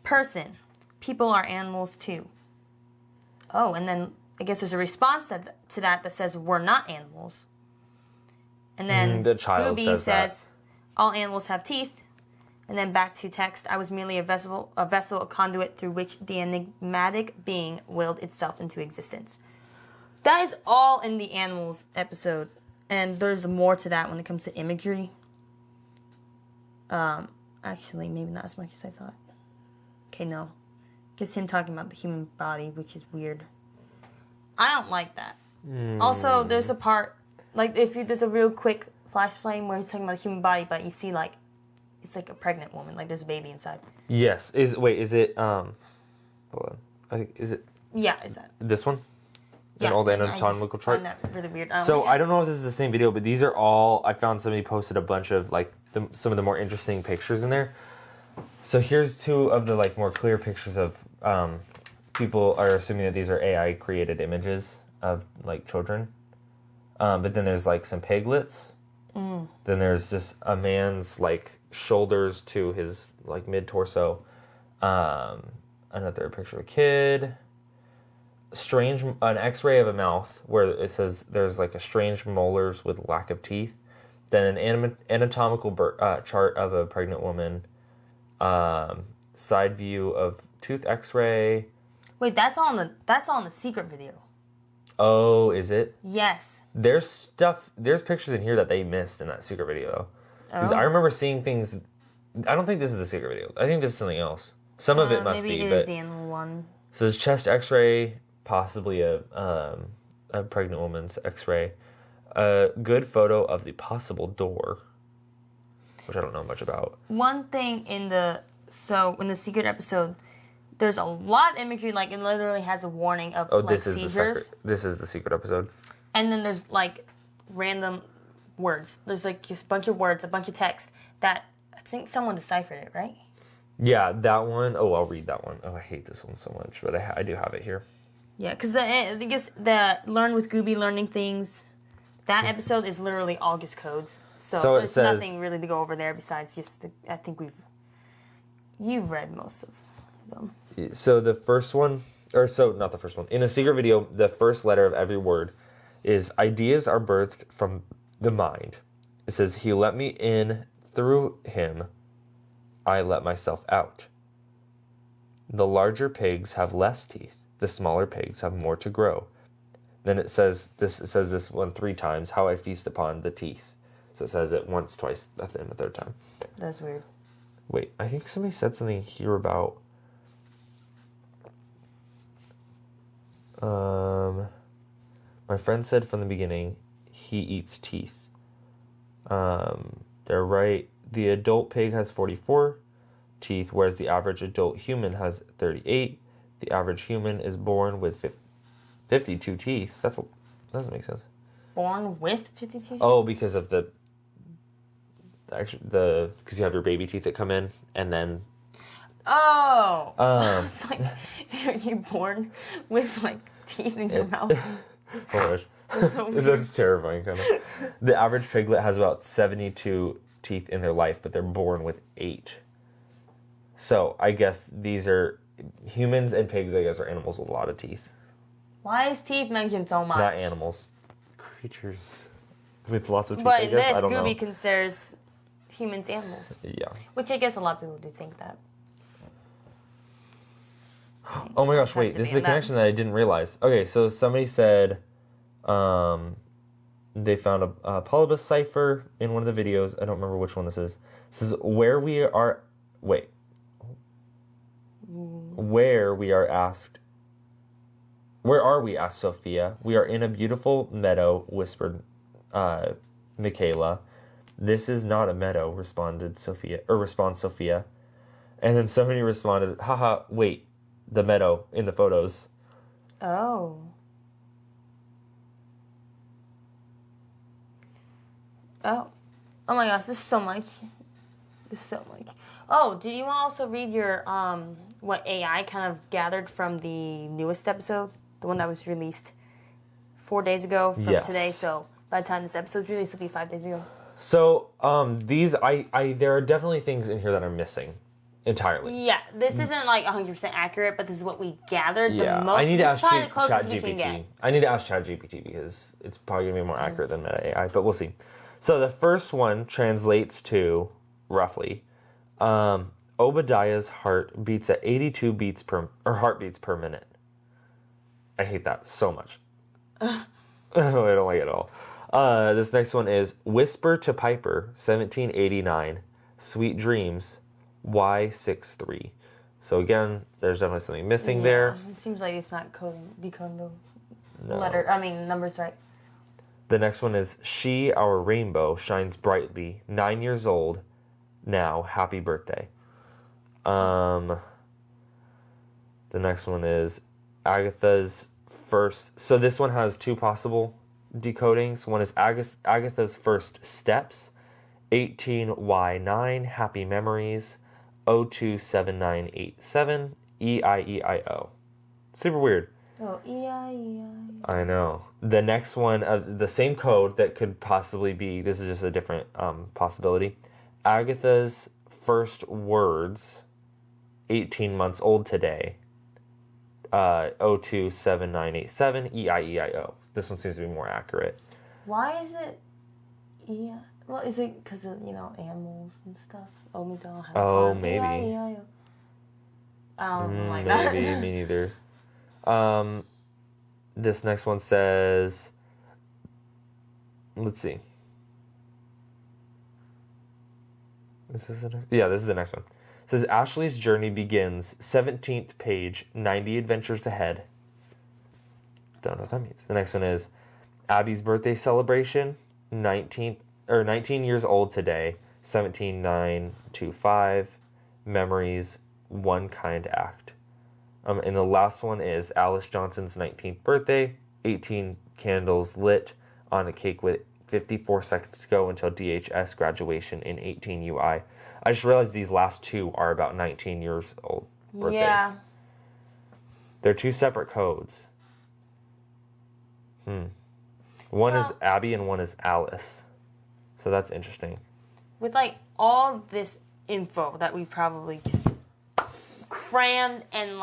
Person. People are animals too. Oh, and then I guess there's a response to that says we're not animals. And then the child GÜBY says all animals have teeth. And then back to text, I was merely a vessel, a conduit through which the enigmatic being willed itself into existence. That is all in the animals episode. And there's more to that when it comes to imagery. Actually, maybe not as much as I thought. Okay, no. Just him talking about the human body, which is weird. I don't like that. Also, there's a part, like, there's a real quick flash flame where he's talking about the human body, but you see, like, it's like a pregnant woman, like there's a baby inside. Yes. Is it, hold on. Is it? Yeah, is that? This one? Yeah. An old anatomical chart? I find that really weird. So, I don't know if this is the same video, but these are all, I found somebody posted a bunch of, like, some of the more interesting pictures in there. So here's two of the, like, more clear pictures of, people are assuming that these are AI created images of, like, children. But then there's, like, some piglets. Then there's just a man's, like, shoulders to his, like, mid-torso. Another picture of a kid. An x-ray of a mouth where it says there's, like, a strange molars with lack of teeth. Then an anatomical chart of a pregnant woman. Side view of tooth x-ray. Wait, that's all in the secret video. Oh, is it? Yes. There's pictures in here that they missed in that secret video. Because I remember seeing things. I don't think this is the secret video. I think this is something else. Some of it must be. Maybe it is the animal one. So there's chest x-ray, possibly a pregnant woman's x-ray. A good photo of the possible door, which I don't know much about. One thing in the secret episode, there's a lot of imagery, like it literally has a warning of seizures. This is the secret episode. And then there's like random words. There's like just a bunch of words, a bunch of text that I think someone deciphered it, right? Yeah, that one. Oh, I'll read that one. Oh, I hate this one so much, but I do have it here. Yeah, because I guess the Learn with GÜBY, learning things, that episode is literally all just codes. So there's nothing really to go over there besides just I think you've read most of them. So the first one, not the first one. In a secret video, the first letter of every word is ideas are birthed from the mind. It says, he let me in, through him, I let myself out. The larger pigs have less teeth. The smaller pigs have more to grow. Then it says this one 3 times, how I feast upon the teeth. So it says it once, twice, and a third time. That's weird. Wait, I think somebody said something here about... my friend said from the beginning, he eats teeth. They're right. The adult pig has 44 teeth, whereas the average adult human has 38. The average human is born with 52 teeth. That doesn't make sense. Born with 52 teeth? Oh, because of because you have your baby teeth that come in, and then... Oh! It's like, are you born with, like, teeth in your mouth? Oh my gosh. That's so weird. That's terrifying, kind of. The average piglet has about 72 teeth in their life, but they're born with 8. So, I guess these are humans and pigs, I guess, are animals with a lot of teeth. Why is teeth mentioned so much? Not animals. Creatures with lots of teeth, But I in guess. this, I don't know. GÜBY considers humans animals. Yeah. Which I guess a lot of people do think that. Oh my gosh, wait. This is a connection that I didn't realize. Okay, so somebody said they found a Polybus cipher in one of the videos. I don't remember which one this is. It says, where we are asked, where are we, asked Sophia. We are in a beautiful meadow, whispered Michaela. This is not a meadow, responds Sophia. And then somebody responded, haha, wait, the meadow in the photos. Oh. Oh. Oh my gosh, there's so much. There's so much. Oh, did you want to also read your, what AI kind of gathered from the newest episode? The one that was released 4 days ago from today. So by the time this episode's released, it'll be 5 days ago. So, there are definitely things in here that are missing entirely. Yeah, this isn't like 100% accurate, but this is what we gathered. Yeah, the most, I need to ask ChatGPT. I need to ask ChatGPT because it's probably going to be more accurate than Meta AI, but we'll see. So the first one translates to, roughly, Obadiah's heart beats at 82 heartbeats per minute. I hate that so much. I don't like it at all. This next one is Whisper to Piper, 1789, Sweet Dreams, Y63. So again, there's definitely something missing there. It seems like it's not decoding the numbers right. The next one is She, Our Rainbow, Shines Brightly, 9 years old, now, happy birthday. The next one is Agatha's first. So this one has two possible decodings. One is Agatha's first steps, 18Y9, happy memories, 027987, EIEIO. Super weird. Oh, EIEIO. I know. The next one, the same code that could possibly be, this is just a different possibility. Agatha's first words, 18 months old today, 027987, EIEIO. This one seems to be more accurate. Why is it Well, is it because of, animals and stuff? Oh, maybe. EIEIO. I don't like that. Maybe, me neither. This next one says, let's see. This is the next one. It says Ashley's journey begins 17th page, 90 adventures ahead. Don't know what that means. The next one is Abby's birthday celebration, 19 years old today, 17925, memories, one kind act. And the last one is Alice Johnson's 19th birthday, 18 candles lit on a cake with 54 seconds to go until DHS graduation in 18 UI. I just realized these last two are about 19 years old birthdays. Yeah. They're two separate codes. One is Abby and one is Alice. So that's interesting. With all this info that we've probably just crammed and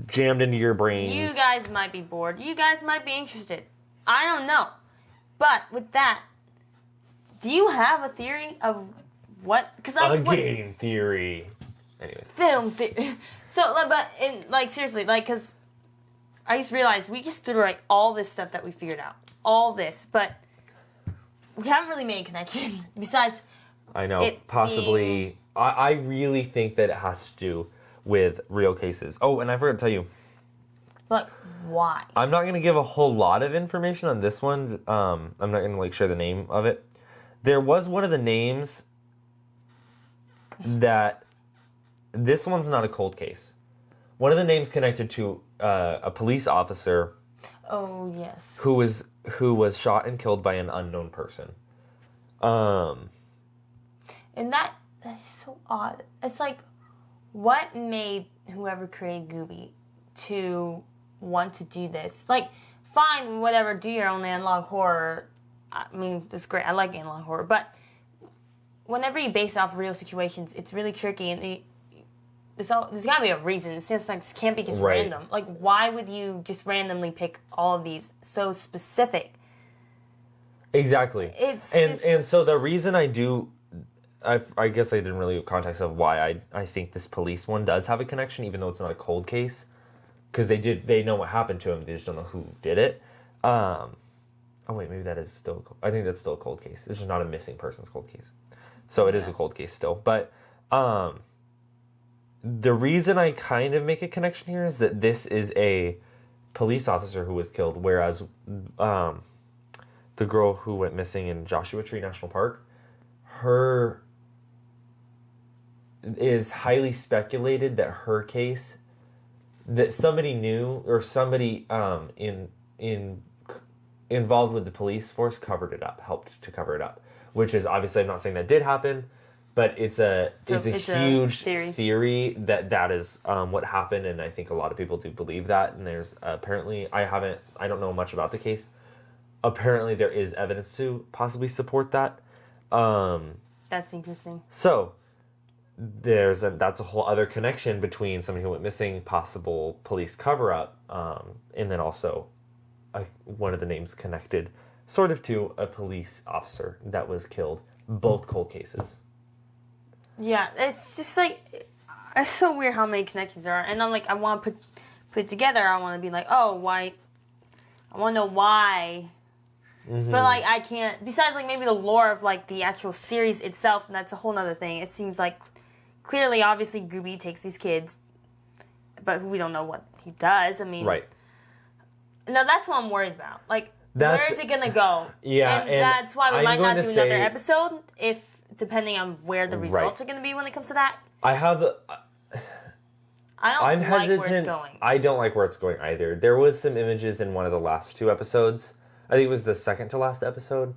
jammed into your brains. You guys might be bored. You guys might be interested. I don't know. But with that, do you have a theory of what? Game theory. Anyway. Film theory. So, seriously, because I just realized we just threw all this stuff that we figured out. All this, but we haven't really made a connection. Besides, I know, possibly. I really think that it has to do with real cases. Oh, and I forgot to tell you. But why? I'm not going to give a whole lot of information on this one. I'm not going to share the name of it. There was one of the names that this one's not a cold case. One of the names connected to a police officer. Oh yes. Who was shot and killed by an unknown person. And that is so odd. It's what made whoever created GÜBY to want to do this? Fine, whatever, do your own analog horror. I mean, that's great. I like analog horror. But whenever you base it off real situations, it's really tricky. And there's got to be a reason. It's just like, it can't be just Right. random. Like, why would you just randomly pick all of these so specific? Exactly. It's and so the reason I do, I guess I didn't really give context of why I think this police one does have a connection, even though it's not a cold case, because they know what happened to him. They just don't know who did it. Oh wait, maybe that is still. I think that's still a cold case. It's just not a missing persons cold case, so it is a cold case still. But the reason I kind of make a connection here is that this is a police officer who was killed, whereas the girl who went missing in Joshua Tree National Park, her is highly speculated that her case, that somebody knew or somebody involved with the police force covered it up, helped to cover it up, which is obviously, I'm not saying that did happen, but it's a huge theory that is what happened, and I think a lot of people do believe that. And there's apparently, I don't know much about the case. Apparently, there is evidence to possibly support that. That's interesting. So that's a whole other connection between somebody who went missing, possible police cover up, and then also one of the names connected sort of to a police officer that was killed. Both cold cases. Yeah, it's just like, it's so weird how many connections there are. And I'm like, I want to put it together. I want to be like, oh, why? I want to know why. Mm-hmm. But like, I can't, besides like maybe the lore of like the actual series itself, and that's a whole nother thing. It seems like clearly, obviously, GÜBY takes these kids, but we don't know what he does. I mean, right. No, that's what I'm worried about. Like, where is it going to go? Yeah, and that's why we might not do another episode, if depending on where the results are going to be when it comes to that. I don't like where it's going. I don't like where it's going either. There was some images in one of the last two episodes. I think it was the second to last episode.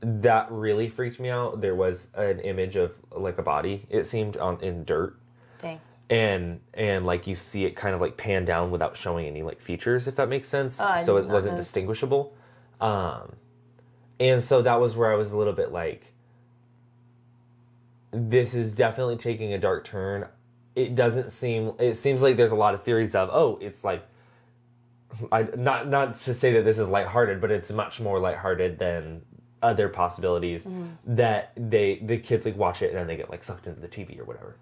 That really freaked me out. There was an image of like a body, it seemed, in dirt. Dang. And like you see it kind of like pan down without showing any like features, if that makes sense. So it wasn't distinguishable. And so that was where I was a little bit like, this is definitely taking a dark turn. It seems like there's a lot of theories of, oh, it's like, not to say that this is lighthearted, but it's much more lighthearted than other possibilities that the kids like watch it and then they get like sucked into the TV or whatever.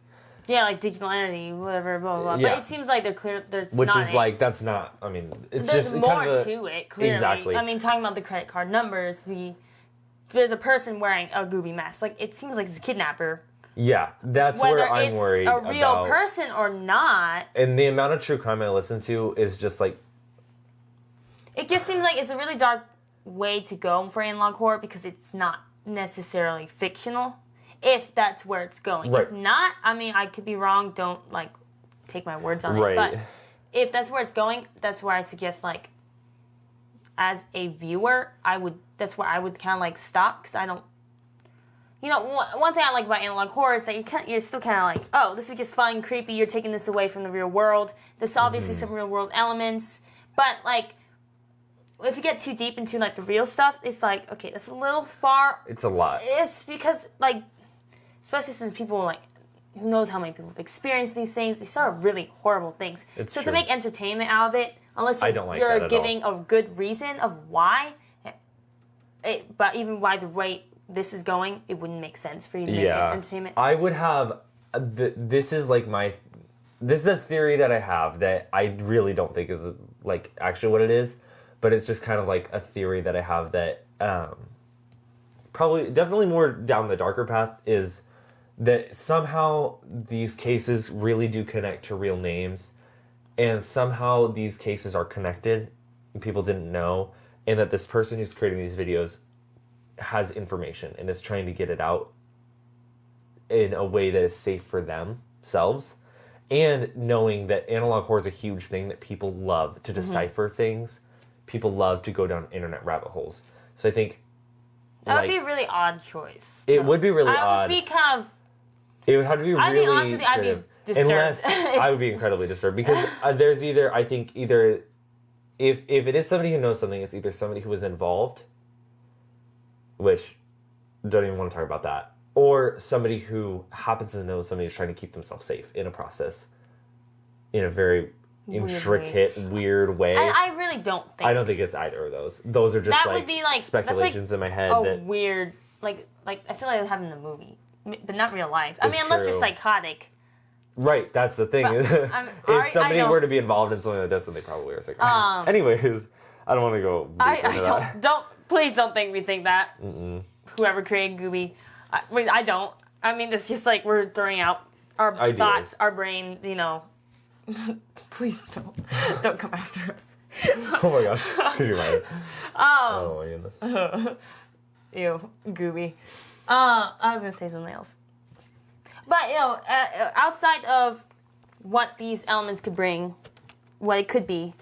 Yeah, like digital entity, whatever, blah, blah, blah. Yeah. But it seems like there's which not is like, that's not, I mean, it's there's just more kind of to it, clearly. Exactly. I mean, talking about the credit card numbers, there's a person wearing a GÜBY mask. Like, it seems like it's a kidnapper. Yeah, that's where I'm worried about. Whether it's a real person or not. And the amount of true crime I listen to is just like... It just seems like it's a really dark way to go for analog horror because it's not necessarily fictional, if that's where it's going. Right. If not, I mean, I could be wrong. Don't, like, take my words on it. But if that's where it's going, that's where I suggest, like, as a viewer, that's where I would kind of, like, stop because I don't... You know, one thing I like about analog horror is that you're still kind of like, oh, this is just fun, creepy, you're taking this away from the real world. There's obviously some real world elements, but, like, if you get too deep into, like, the real stuff, it's like, okay, that's a little far. It's a lot. It's because, like, especially since people, like, who knows how many people have experienced these things, these are really horrible things. It's so true. To make entertainment out of it, unless you're giving a good reason of why, but even why the way this is going, it wouldn't make sense for you to make it entertainment. I would have, this is a theory that I have that I really don't think is, like, actually what it is, but it's just kind of like a theory that I have that definitely more down the darker path is that somehow these cases really do connect to real names, and somehow these cases are connected, and people didn't know, and that this person who's creating these videos has information and is trying to get it out in a way that is safe for themselves, and knowing that analog horror is a huge thing that people love to decipher things. People love to go down internet rabbit holes. So I think that would be a really odd choice. It would be really odd. I would be kind of... It would have to be really... I'd be honest with you, I'd be disturbed. Unless... I would be incredibly disturbed. Because there's either... If it is somebody who knows something, it's either somebody who was involved, which... Don't even want to talk about that. or somebody who happens to know somebody who's trying to keep themselves safe in a process in a very intricate, weird way. And I really don't think. I don't think it's either of those. Those are just that would be like speculations in my head. Weird, like I feel like it would happen in the movie, but not real life. I mean, It's unless you're true. psychotic. Right, that's the thing. If somebody were to be involved in something like this, then they probably are psychotic. Anyways, I don't want to go deep into that. Please don't think we think that. Whoever created GÜBY, I don't. I mean, it's just like we're throwing out our Ideas. thoughts, our brain, you know. Please don't come after us. Oh my gosh, could you imagine? Oh my goodness. Ew, GÜBY. I was gonna say something else, but you know, outside of what these elements could bring, what it could be,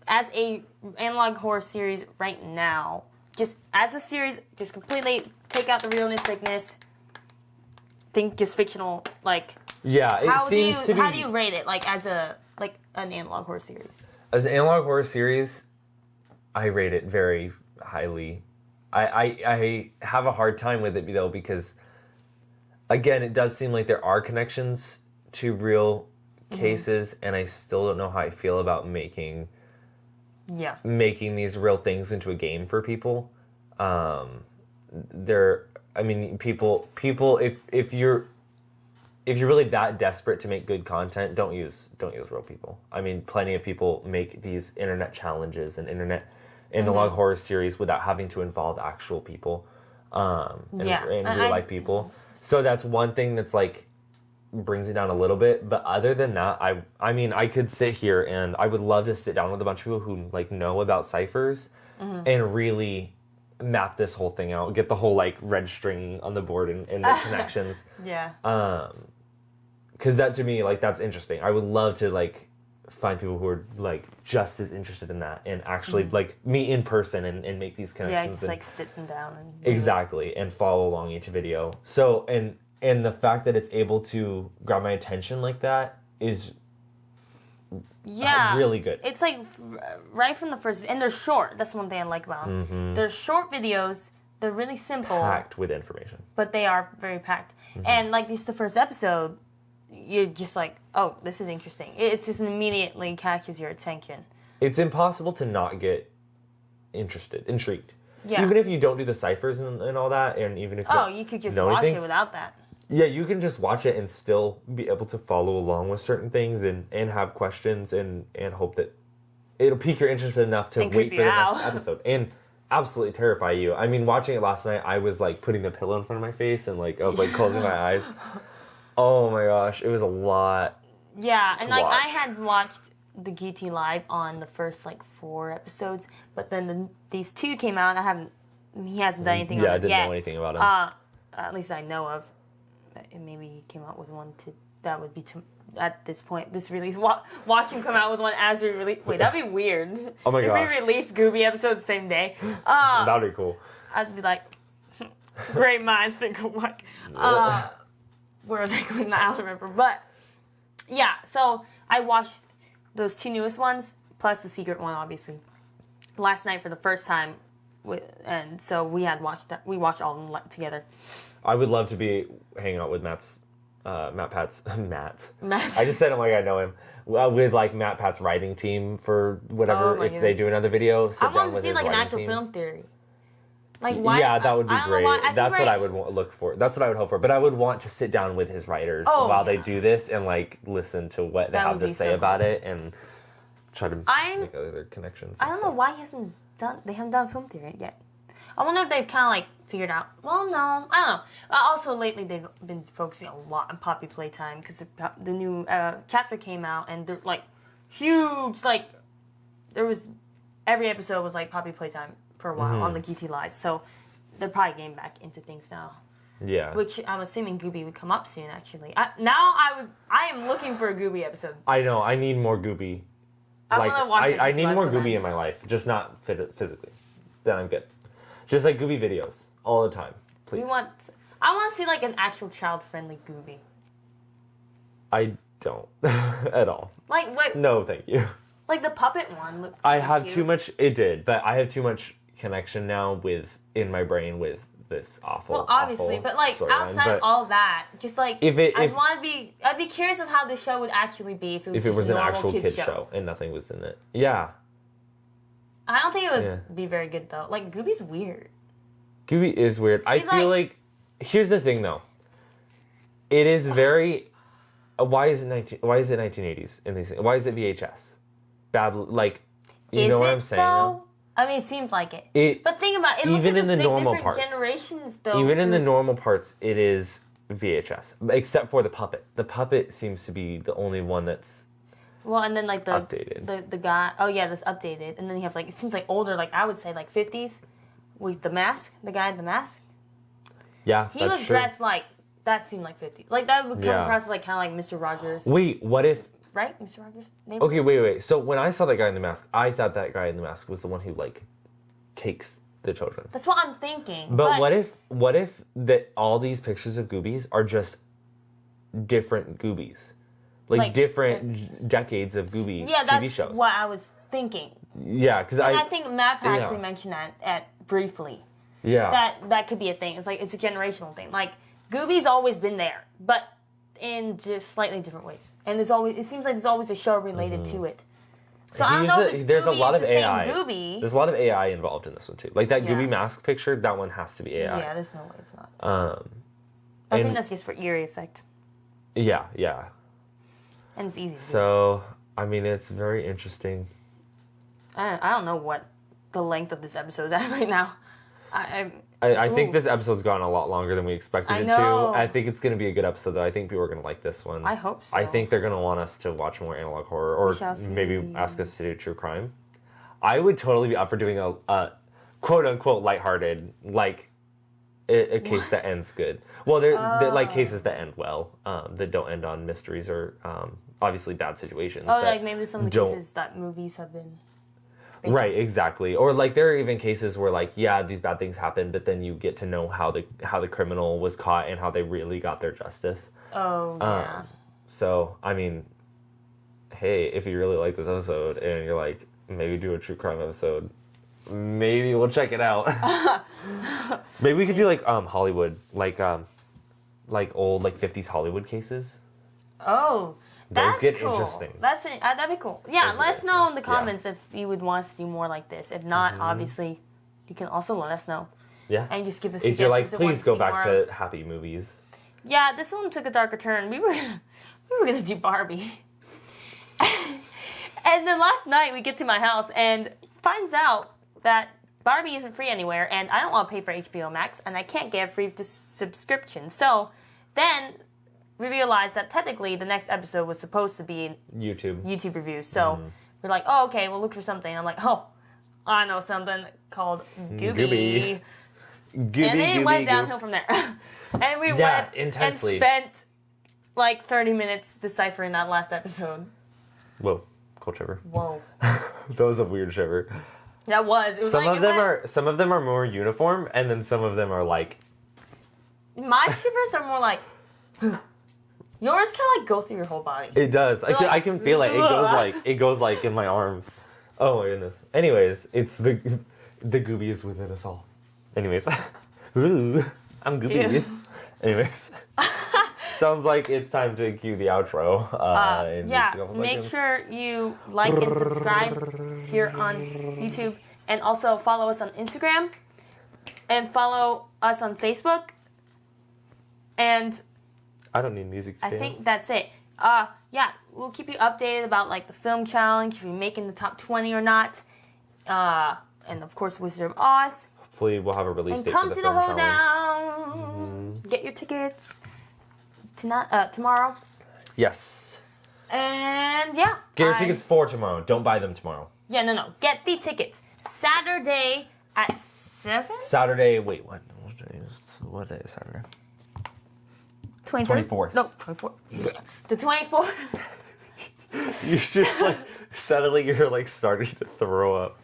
as a analog horror series right now, just as a series, just completely take out the realisticness. Think just fictional, like. Yeah, it seems to be. How do you rate it, like as an analog horror series? As an analog horror series, I rate it very highly. I have a hard time with it though because, again, it does seem like there are connections to real cases, and I still don't know how I feel about making these real things into a game for people. People, if you're really that desperate to make good content, don't use real people. I mean, plenty of people make these internet challenges and internet analog horror series without having to involve actual people, and real life people. So that's one thing that's like brings it down a little bit. But other than that, I mean, I could sit here and I would love to sit down with a bunch of people who like know about ciphers and really map this whole thing out, get the whole like red string on the board and the connections. Yeah. Because that to me, like, that's interesting. I would love to like find people who are like just as interested in that and actually like meet in person and make these connections. Yeah, just like sitting down and exactly and follow along each video. So and the fact that it's able to grab my attention like that is really good. It's like right from the first, and they're short. That's one thing I like about them. They're short videos. They're really simple, packed with information, but they are very packed. And like this, the first episode, you're just like, oh, this is interesting. It just immediately catches your attention. It's impossible to not get intrigued. Yeah. Even if you don't do the ciphers and all that, and even if you could just watch it without that. Yeah, you can just watch it and still be able to follow along with certain things and have questions and hope that it'll pique your interest enough to wait for the next episode and absolutely terrify you. I mean, watching it last night, I was like putting the pillow in front of my face and like I was like closing my eyes. Oh my gosh, it was a lot. Yeah, and like I had watched the GT Live on the first like 4 episodes, but then these 2 came out and he hasn't done anything on it yet. Yeah, I didn't know anything about him. At least I know of. And maybe he came out with one that would be at this point, this release. Watch him come out with one as we release. Wait, that'd be weird. Oh my gosh. If we release GÜBY episodes the same day. That'd be cool. I'd be like, great minds think alike. Where are they going now? I don't remember. But, yeah, so I watched those 2 newest ones, plus the secret one, obviously, last night for the first time. And so we watched all of them together. I would love to hang out with Matt Pat's. I just said him like I know him. With like Matt Pat's writing team for whatever, if they do another video. I want to do like an actual film theory. Like why? Yeah, that would be great. That's what I would look for. That's what I would hope for. But I would want to sit down with his writers while they do this and like listen to what they have to say about it and try to make other connections. I don't know why they haven't done film theory yet. I wonder if they've kind of like figured out. Well, no, I don't know. Also, lately they've been focusing a lot on Poppy Playtime because the new chapter came out and they're like huge. Like every episode was like Poppy Playtime for a while on the GT Live. So they're probably getting back into things now. Yeah. Which I'm assuming GÜBY would come up soon. Actually, I am looking for a GÜBY episode. I know. I need more GÜBY. I need more GÜBY in my life, just not physically. Then I'm good. Just like GÜBY videos all the time, please. I want to see like an actual child-friendly GÜBY. I don't at all. Like what? No, thank you. Like the puppet one. I have too much. It did, but I have too much connection now in my brain with the this awful. Well, obviously, awful but like storyline, outside but all of that, just like I'd be curious of how the show would actually be if it was, if it was just a an normal actual kids kid show and nothing was in it. Yeah. I don't think it would be very good though. Like Gooby's weird. Gooby is weird. I feel like here's the thing though. It is very. Why is it 1980s? Why is it VHS? Bad like. You know what I'm saying? Though? I mean, it seems like it. But think about it. Even in the normal parts, generations, though. Even in the normal parts, it is VHS, except for the puppet. The puppet seems to be the only one that's. Well, and then like the updated. The guy. Oh yeah, that's updated. And then you have like it seems like older. Like I would say like 50s, with the mask. The guy in the mask. Yeah, he was dressed like that. Seemed like 50s. Like that would come across as like kind of like Mr. Rogers. Wait, what if? Right, Mr. Rogers' name? Okay, wait. So when I saw that guy in the mask, I thought that guy in the mask was the one who like takes the children. That's what I'm thinking. But what if that all these pictures of Goobies are just different Goobies, like different decades of Gooby TV shows? Yeah, that's what I was thinking. Yeah, because I think Matt actually mentioned that briefly. Yeah, that could be a thing. It's like it's a generational thing. Like Gooby's always been there, but in just slightly different ways. And it seems like there's always a show related to it. So I don't know if there's Gooby a lot of the AI. same Gooby. There's a lot of AI involved in this one too. Like that Gooby mask picture, that one has to be AI. Yeah, there's no way it's not. I think that's just for eerie effect. Yeah. And it's easy. So, I mean, it's very interesting. I don't know what the length of this episode is at right now. I think this episode's gone a lot longer than we expected it to. I think it's going to be a good episode, though. I think people are going to like this one. I hope so. I think they're going to want us to watch more analog horror, or maybe ask us to do true crime. I would totally be up for doing a quote-unquote lighthearted, like, a case that ends good. Well, they're like cases that end well, that don't end on mysteries or obviously bad situations. Oh, like maybe some of the cases that movies have been... Right, exactly. Or like there are even cases where like, yeah, these bad things happen, but then you get to know how the criminal was caught and how they really got their justice. Oh, yeah. So, I mean, hey, if you really like this episode and you're like, maybe do a true crime episode, maybe we'll check it out. Maybe we could do like Hollywood, like old like 50s Hollywood cases. Oh, those get cool. interesting. That'd be cool. Yeah, let us know in the comments if you would want us to do more like this. If not, obviously, you can also let us know. Yeah. And just give us if suggestions. You're like, please go back to of. happy movies. Yeah, this one took a darker turn. We were gonna do Barbie. And then last night we get to my house and finds out that Barbie isn't free anywhere, and I don't want to pay for HBO Max, and I can't get a free subscription. So then we realized that technically the next episode was supposed to be YouTube reviews. So we're like, oh, okay, we'll look for something. I'm like, oh, I know something called Gooby. And then it went downhill from there. And we went intensely. And spent like 30 minutes deciphering that last episode. Whoa, cold shiver. Whoa. That was a weird shiver. That was. It was some of them are more uniform, and then some of them are like. My shivers are more like. Yours kind of like go through your whole body. It does. I can feel it. It goes like in my arms. Oh my goodness. Anyways, it's the Gooby is within us all. Anyways, I'm Gooby. Ew. Anyways, sounds like it's time to cue the outro. Make sure you like and subscribe here on YouTube, and also follow us on Instagram, and follow us on Facebook, and. I don't need music. I think that's it. We'll keep you updated about like the film challenge, if you're making the top 20 or not, and of course Wizard of Oz. Hopefully we'll have a release date for the film challenge. And come to the hoedown. Get your tickets tomorrow. Yes. And get your tickets for tomorrow. Don't buy them tomorrow. Yeah, no. Get the tickets Saturday at 7. Saturday. Wait, what day is Saturday? 24th. No, 24th. The 24th. You're just like, suddenly you're like starting to throw up.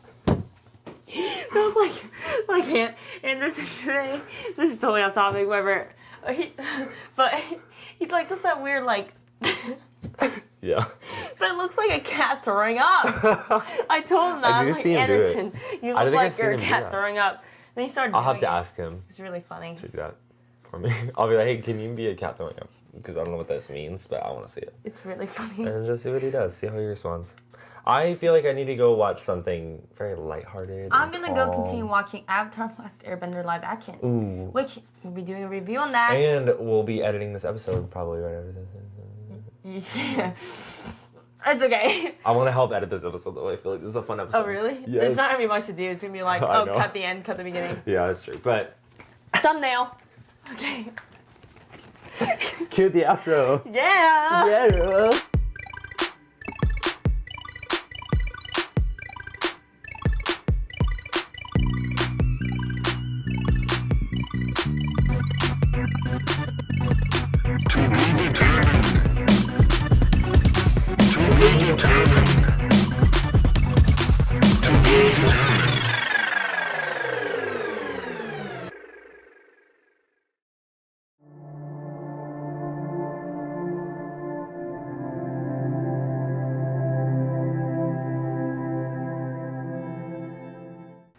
It was like Anderson today. This is totally off topic, whatever. But he like does that weird like. Yeah. But it looks like a cat throwing up. I told him that. I'm like, Anderson, you look like you're a cat throwing up. Then he started I'll have doing to it. ask him It's really funny. to do that for me. I'll be like, hey, can you be a cat throwing up? Because I don't know what this means, but I want to see it. It's really funny. And just see what he does. See how he responds. I feel like I need to go watch something very lighthearted. I'm gonna go continue watching Avatar: The Last Airbender live action. Ooh. Which we'll be doing a review on that. And we'll be editing this episode probably right after this. Yeah. It's okay. I want to help edit this episode though. I feel like this is a fun episode. Oh, really? Yes. There's not gonna be much to do. It's gonna be like, I oh, know. cut the end, cut the beginning. Yeah, that's true. But Thumbnail. Okay. cue the outro. Yeah. Yeah. To be determined.